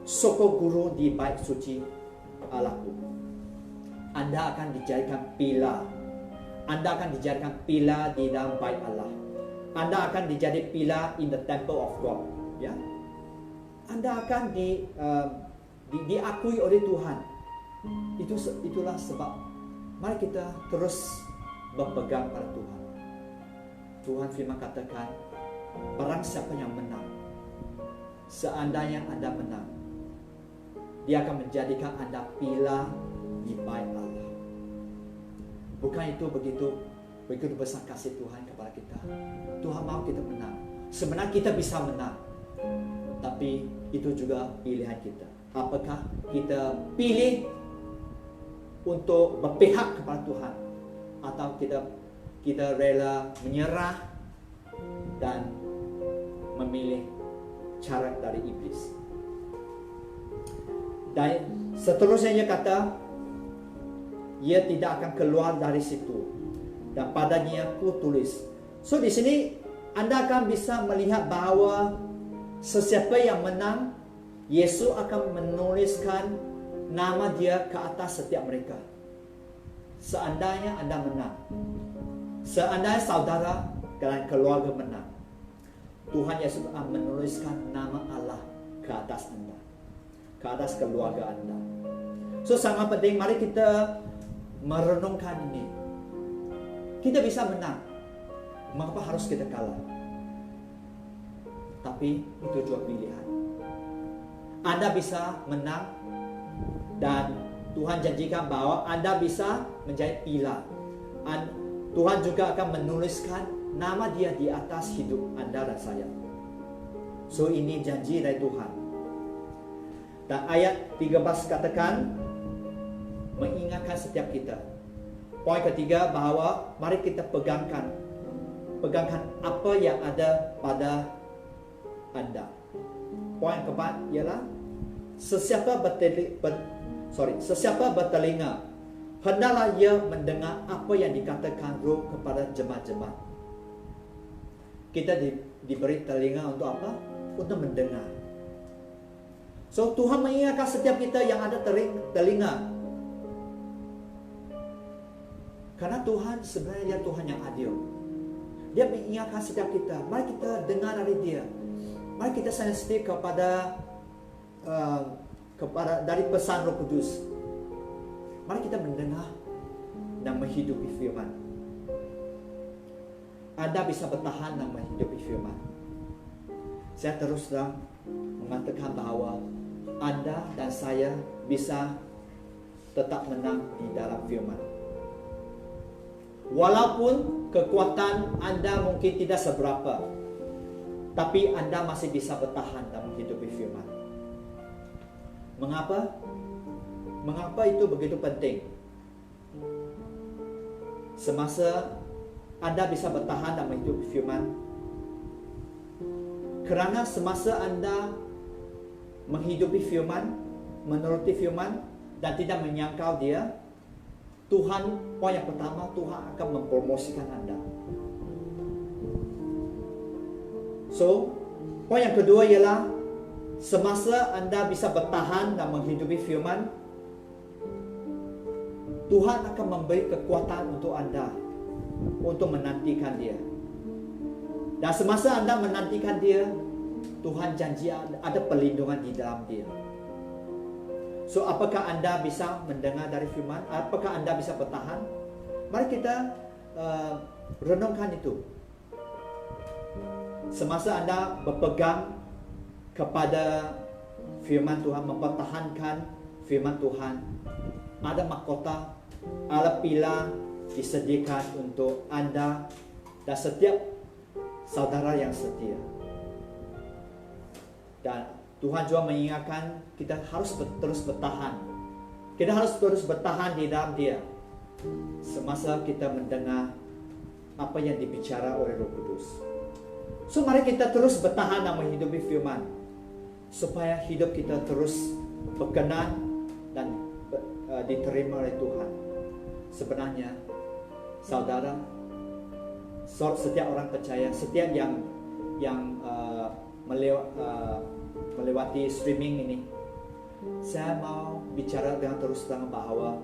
sokong guru di bait suci Allahku. Anda akan dijadikan pilar. Anda akan dijadikan pilar di dalam bait Allah. Anda akan dijadi pilar in the temple of God. Ya, Anda akan diakui oleh Tuhan. Itulah sebab mari kita terus berpegang pada Tuhan. Tuhan firman katakan, barang siapa yang menang, seandainya Anda menang, Dia akan menjadikan Anda pilar di bait Allah. Bukan itu begitu besar kasih Tuhan kepada kita. Tuhan mau kita menang. Sebenarnya kita bisa menang, tapi itu juga pilihan kita. Apakah kita pilih untuk berpihak kepada Tuhan, atau kita rela menyerah dan memilih cara dari iblis. Dan seterusnya dia kata, ia tidak akan keluar dari situ, dan padanya ku tulis. So di sini Anda akan bisa melihat bahwa sesiapa yang menang, Yesus akan menuliskan nama Dia ke atas setiap mereka. Seandainya Anda menang, seandainya saudara dan keluarga menang, Tuhan Yesus akan menuliskan nama Allah ke atas Anda, ke atas keluarga Anda. So sangat penting, mari kita merenungkan ini. Kita bisa menang, mengapa harus kita kalah? Tapi itu juga pilihan. Anda bisa menang, dan Tuhan janjikan bahwa Anda bisa menjadi pilar. Tuhan juga akan menuliskan nama Dia di atas hidup Anda dan saya. So ini janji dari Tuhan. Dan ayat 13 katakan, mengingatkan setiap kita. Poin ketiga, bahwa mari kita pegangkan apa yang ada pada Anda. Poin keempat ialah sesiapa bertelinga, hendaklah ia mendengar apa yang dikatakan Roh kepada jemaat-jemaat. Kita diberi telinga untuk apa? Untuk mendengar. So Tuhan mengingatkan setiap kita yang ada telinga. Karena Tuhan sebenarnya dia Tuhan yang adil. Dia mengingatkan setiap kita, mari kita dengar dari Dia. Mari kita sensitif kepada dari pesan Roh Kudus. Mari kita mendengar dan menghidupi firman. Anda bisa bertahan dan menghidupi firman. Saya terus terang mengatakan bahwa Anda dan saya bisa tetap menang di dalam firman. Walaupun kekuatan Anda mungkin tidak seberapa, tapi Anda masih bisa bertahan dan menghidupi firman. Mengapa? Mengapa itu begitu penting? Semasa Anda bisa bertahan dan menghidupi firman, kerana semasa Anda menghidupi firman, menuruti firman dan tidak menyangkal dia, Tuhan, poin yang pertama, Tuhan akan mempromosikan Anda. So, poin yang kedua ialah semasa Anda bisa bertahan dan menghidupi firman, Tuhan akan memberi kekuatan untuk Anda untuk menantikan Dia. Dan semasa Anda menantikan Dia, Tuhan janji ada perlindungan di dalam Dia. So, apakah Anda bisa mendengar dari firman? Apakah Anda bisa bertahan? Mari kita renungkan itu. Semasa Anda berpegang kepada firman Tuhan, mempertahankan firman Tuhan, ada mahkota, ada pilar disediakan untuk Anda dan setiap saudara yang setia. Dan Tuhan juga mengingatkan kita harus terus bertahan. Kita harus terus bertahan di dalam Dia semasa kita mendengar apa yang dibicara oleh Roh Kudus. So, mari kita terus bertahan dan menghidupi firman supaya hidup kita terus berkenan dan diterima oleh Tuhan. Sebenarnya, saudara, setiap orang percaya, setiap yang melewati streaming ini, saya mau bicara dengan terus terang bahwa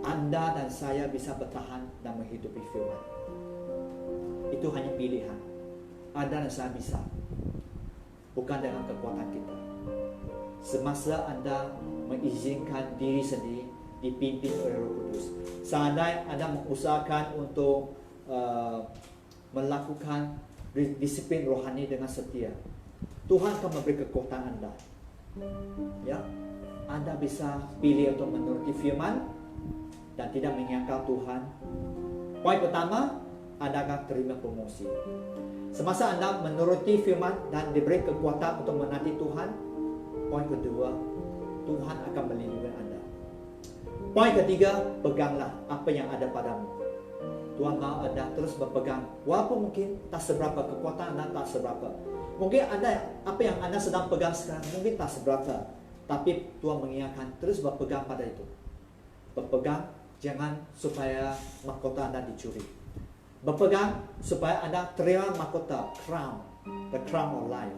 Anda dan saya bisa bertahan dan menghidupi firman. Itu hanya pilihan. Anda dan saya bisa, bukan dengan kekuatan kita. Semasa Anda mengizinkan diri sendiri dipimpin oleh Roh Kudus. Seandainya Anda mengusahakan untuk melakukan disiplin rohani dengan setia, Tuhan akan memberi kekuatan Anda. Ya, Anda bisa pilih untuk menuruti firman dan tidak menyangkal Tuhan. Poin pertama, Anda akan terima promosi. Semasa Anda menuruti firman dan diberi kekuatan untuk menanti Tuhan, poin kedua, Tuhan akan melindungi Anda. Poin ketiga, peganglah apa yang ada padamu. Tuhan mahu Anda terus berpegang, walaupun mungkin tak seberapa, kekuatan Anda tak seberapa. Mungkin apa yang Anda sedang pegang sekarang mungkin tak seberapa, tapi Tuhan mengingatkan terus berpegang pada itu. Berpegang, jangan supaya mahkota Anda dicuri. Berpegang supaya Anda terima mahkota, crown, the crown of life.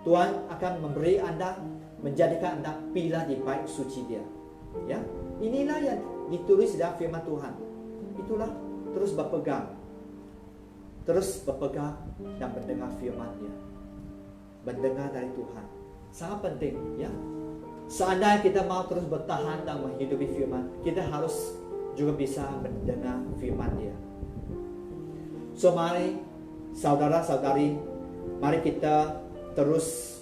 Tuhan akan memberi Anda, menjadikan Anda pilar di bait suci Dia. Ya, inilah yang ditulis dalam firman Tuhan. Itulah, terus berpegang, dan mendengar firman Dia, mendengar dari Tuhan. Sangat penting, ya. Seandainya kita mau terus bertahan dan menghidupi firman, kita harus juga bisa mendengar firman Dia. So, mari saudara-saudari, mari kita terus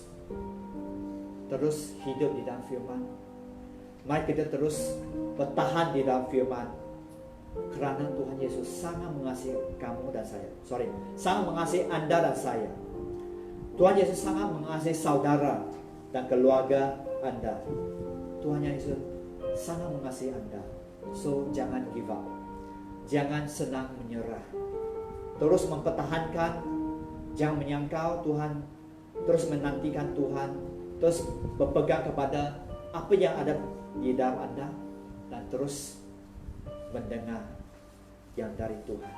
hidup di dalam firman. Mari kita terus bertahan di dalam firman, kerana Tuhan Yesus sangat mengasihi kamu dan saya. Sangat mengasihi Anda dan saya. Tuhan Yesus sangat mengasihi saudara dan keluarga Anda. Tuhan Yesus sangat mengasihi Anda. So, jangan give up. Jangan senang menyerah. Terus mempertahankan, jangan menyangkal Tuhan. Terus menantikan Tuhan. terus berpegang kepada apa yang ada di dalam Anda, dan terus mendengar yang dari Tuhan.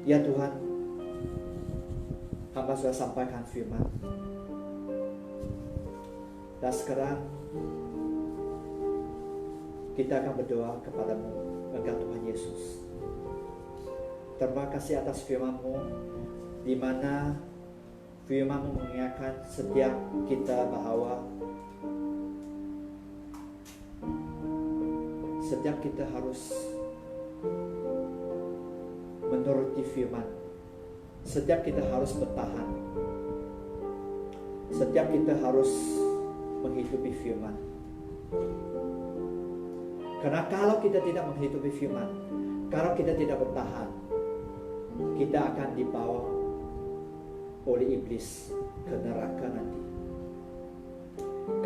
Ya Tuhan, hamba sudah sampaikan firman, dan sekarang kita akan berdoa kepadamu, engkau Tuhan Yesus. Terima kasih atas firman-Mu, di mana firman-Mu mengingatkan setiap kita bahwa setiap kita harus menuruti firman. Setiap kita harus bertahan. Setiap kita harus menghidupi firman. Karena kalau kita tidak menghidupi firman, kalau kita tidak bertahan, kita akan dibawa oleh iblis ke neraka nanti.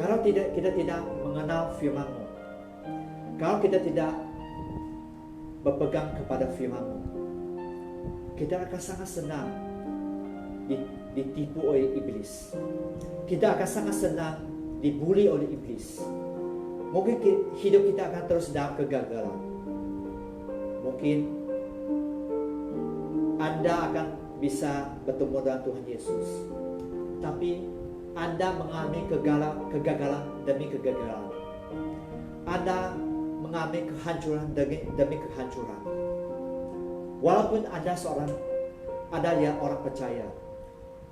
Kalau kita tidak mengenal firman-Mu, kalau kita tidak berpegang kepada firman-Mu, kita akan sangat senang ditipu oleh iblis. Kita akan sangat senang dibuli oleh iblis. Mungkin hidup kita akan terus dalam kegagalan. Mungkin Anda akan bisa bertemu dengan Tuhan Yesus, tapi Anda mengalami kegagalan demi kegagalan. Anda mengalami kehancuran demi kehancuran. Walaupun Anda ada yang orang percaya,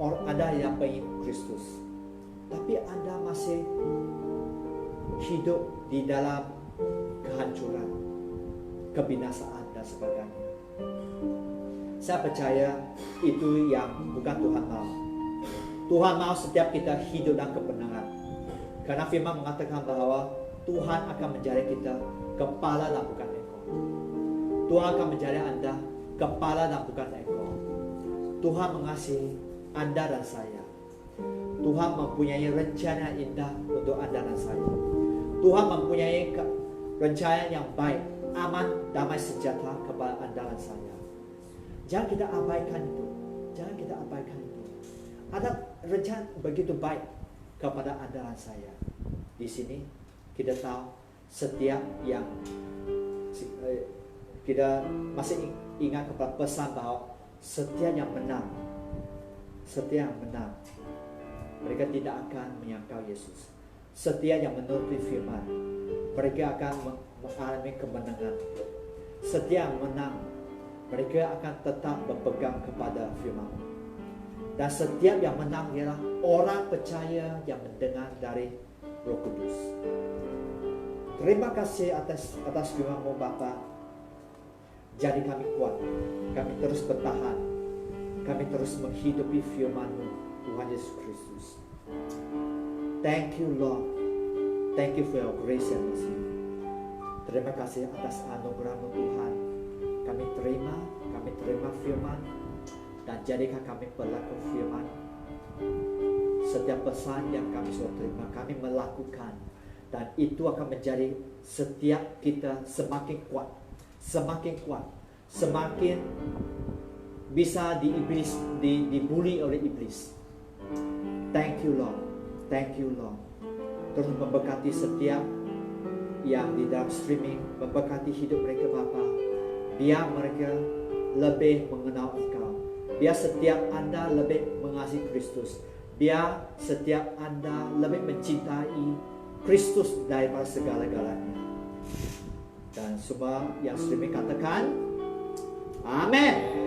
ada yang pengikut Kristus, tapi Anda masih hidup di dalam kehancuran, kebinasaan dan sebagainya. Saya percaya itu yang bukan Tuhan mau. Tuhan mau setiap kita hidup dalam kebenaran. Karena firman mengatakan bahwa Tuhan akan menjadi kita kepala dan bukan ekor. Tuhan akan menjadi Anda kepala dan bukan ekor. Tuhan mengasihi Anda dan saya. Tuhan mempunyai rencana indah untuk Anda dan saya. Tuhan mempunyai rencana yang baik, aman, damai, sejahtera kepada Anda dan saya. Jangan kita abaikan itu. Jangan kita abaikan itu. Ada rencana begitu baik kepada Anda dan saya. Di sini kita tahu setiap yang kita masih ingat kepada pesan bahwa setiap yang menang, mereka tidak akan menyangkal Yesus. Setiap yang menuruti firman, mereka akan mengalami kemenangan. Setiap yang menang, mereka akan tetap berpegang kepada firman. Dan setiap yang menang ialah orang percaya yang mendengar dari Roh Kudus. Terima kasih atas firman-Mu Bapa. Jadi kami kuat, kami terus bertahan, kami terus menghidupi firman-Mu, Tuhan Yesus Kristus. Thank you Lord, thank you for your grace and mercy. Terima kasih atas anugerah-Mu Tuhan. Kami terima firman, dan jadikan kami pelaku firman. Setiap pesan yang kami sudah terima, kami melakukan, dan itu akan menjadi setiap kita semakin kuat, semakin bisa dibuli oleh iblis. Thank you Lord, thank you Lord. Terus memberkati setiap yang di dalam streaming, memberkati hidup mereka Bapa. Biar mereka lebih mengenal Engkau. Biar setiap Anda lebih mengasihi Kristus. Biar setiap Anda lebih mencintai Kristus daripada segala-galanya. Dan semua yang streaming katakan amin.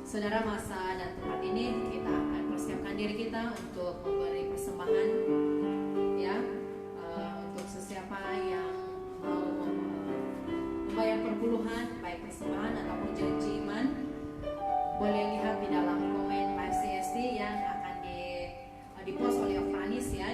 Saudara, masa dan tempat ini kita akan persiapkan diri kita untuk memberi persembahan, ya, untuk sesiapa yang mau membayar perpuluhan, baik persembahan ataupun janji iman, boleh lihat di dalam komen live CST yang akan dipost oleh Franis, ya.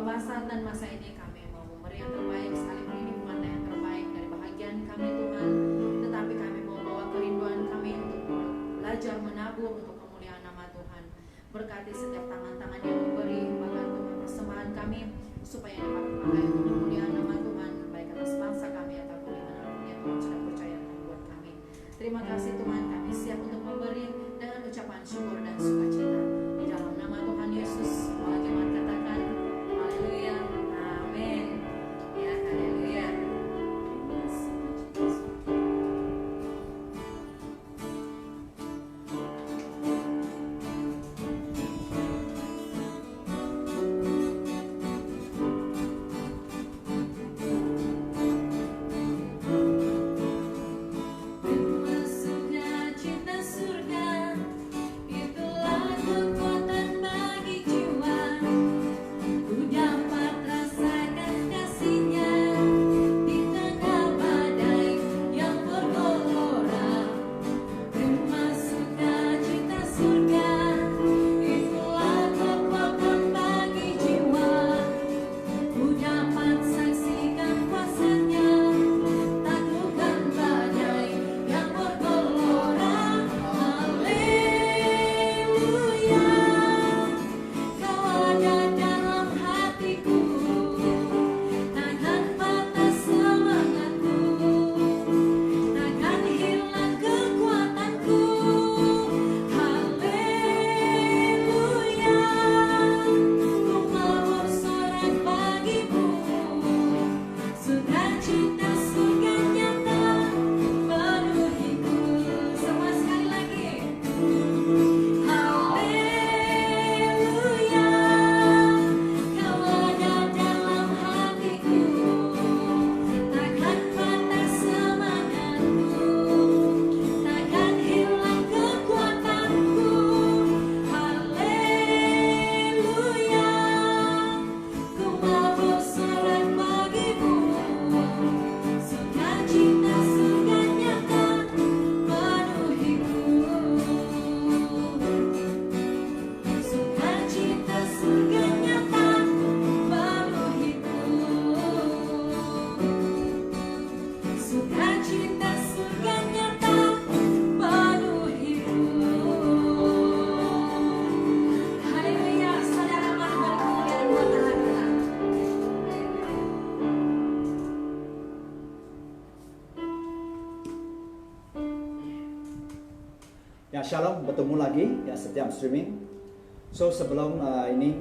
masa dan masa ini kami mau memberi yang terbaik, sekalipun ini bukan yang terbaik dari bahagian kami Tuhan, tetapi kami mau bawa kerinduan kami untuk belajar menabur untuk kemuliaan nama Tuhan. Berkati setiap tangan-tangan yang memberi, bahkan Tuhan persembahan kami, supaya dapat dipakai untuk kemuliaan nama Tuhan, baik atas bangsa kami ataupun dimanapun yang Tuhan sudah percayakan buat kami. Terima kasih Tuhan, kami siap untuk memberi dengan ucapan syukur dan sukacita. Di dalam nama Tuhan Yesus, semua jemaat katakan, haleluya, amin. Ya, haleluya. Ya, shalom, bertemu lagi ya setiap streaming. So sebelum ini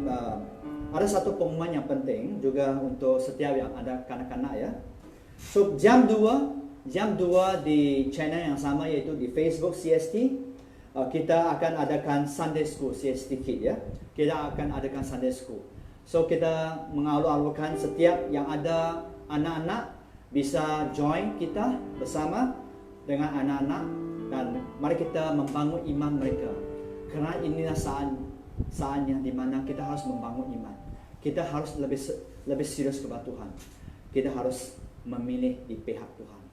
ada satu pengumuman yang penting juga untuk setiap yang ada kanak-kanak ya. So jam 2 di channel yang sama, yaitu di Facebook CST, kita akan adakan Sunday School CST Kid ya. Kita akan adakan Sunday School. So kita mengalu-alukan setiap yang ada anak-anak bisa join kita bersama dengan anak-anak, dan mari kita membangun iman mereka. Karena inilah saatnya di mana kita harus membangun iman. Kita harus lebih serius kepada Tuhan. Kita harus memilih di pihak Tuhan.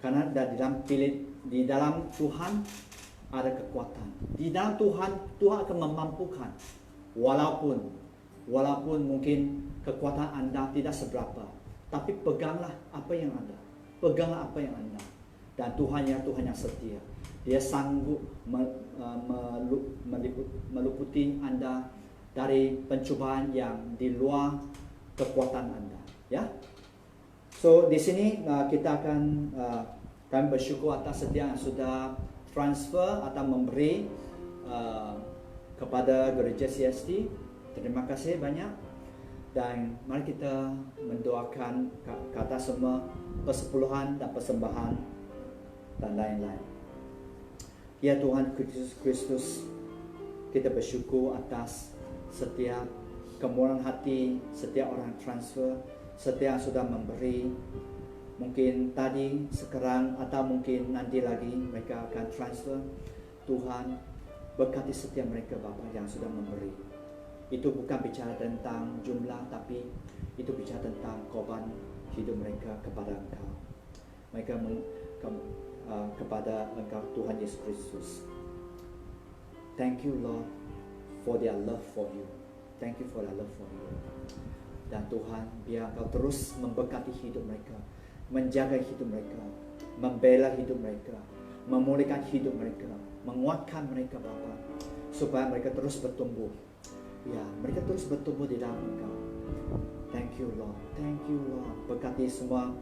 Karena di dalam Tuhan ada kekuatan. Di dalam Tuhan akan memampukan. Walaupun mungkin kekuatan Anda tidak seberapa, tapi peganglah apa yang ada. Peganglah apa yang Anda. Dan Tuhan yang setia. Dia sanggup meliputi Anda dari pencobaan yang di luar kekuatan Anda. Ya. So di sini kita akan kami bersyukur atas setiap yang sudah transfer atau memberi kepada gereja CST. Terima kasih banyak. Dan mari kita mendoakan kata semua persepuluhan dan persembahan dan lain-lain. Ya Tuhan Kristus, kita bersyukur atas setiap kemurahan hati, setiap orang transfer, setiap yang sudah memberi. Mungkin tadi, sekarang, atau mungkin nanti lagi mereka akan transfer. Tuhan, berkati setiap mereka Bapa yang sudah memberi. Itu bukan bicara tentang jumlah, tapi itu bicara tentang korban hidup mereka kepada Engkau. Mereka kepada Engkau Tuhan Yesus Kristus. Thank you Lord for their love for you. Thank you for their love for you. Dan Tuhan, biar Engkau terus memberkati hidup mereka, menjaga hidup mereka, membela hidup mereka, memulihkan hidup mereka, menguatkan mereka Bapa, supaya mereka terus bertumbuh. Ya, mereka terus bertumbuh di dalam Engkau. Thank you Lord, thank you Lord. Berkati semua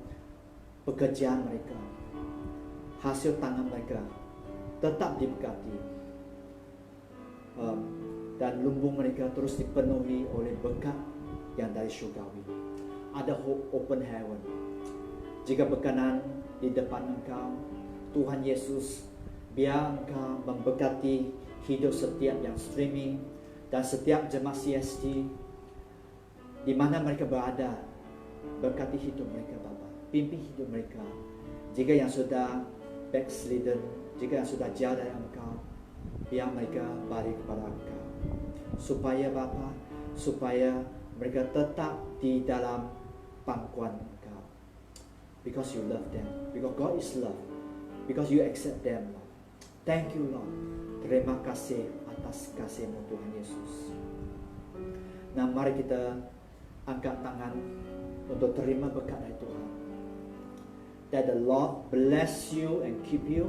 pekerjaan mereka, hasil tangan mereka tetap diberkati, dan lumbung mereka terus dipenuhi oleh berkat yang dari syurgawi. Ada open heaven. Jika berkenan di depan Engkau, Tuhan Yesus, biar Engkau memberkati hidup setiap yang streaming dan setiap jemaat CST di mana mereka berada. Berkati hidup mereka Bapa, pimpin hidup mereka. Jika yang sudah backslidden, jika yang sudah jauh dari Engkau, biar mereka balik kepada Engkau, supaya Bapa, supaya mereka tetap di dalam pangkuan Engkau. Because you love them, because God is love, because you accept them, Lord. Thank you Lord. Terima kasih atas kasih-Mu Tuhan Yesus. Nah, mari kita angkat tangan untuk terima berkat dari Tuhan. That the Lord bless you and keep you.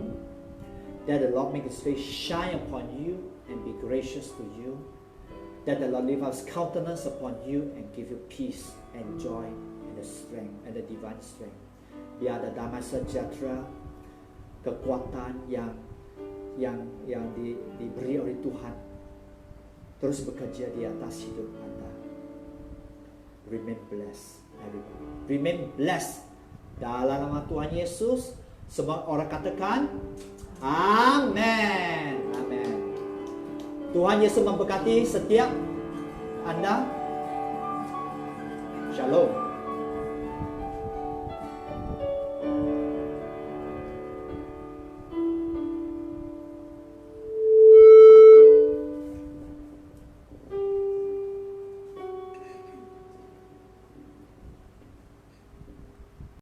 That the Lord make His face shine upon you and be gracious to you. That the Lord lift His countenance upon you and give you peace and joy and the strength and the divine strength. Biar ada damai sejahtera, kekuatan yang diberi oleh Tuhan terus bekerja di atas hidup Anda. Remain blessed, everybody. Remain blessed. Dalam nama Tuhan Yesus, semua orang katakan, Amen. Amen. Tuhan Yesus memberkati setiap Anda.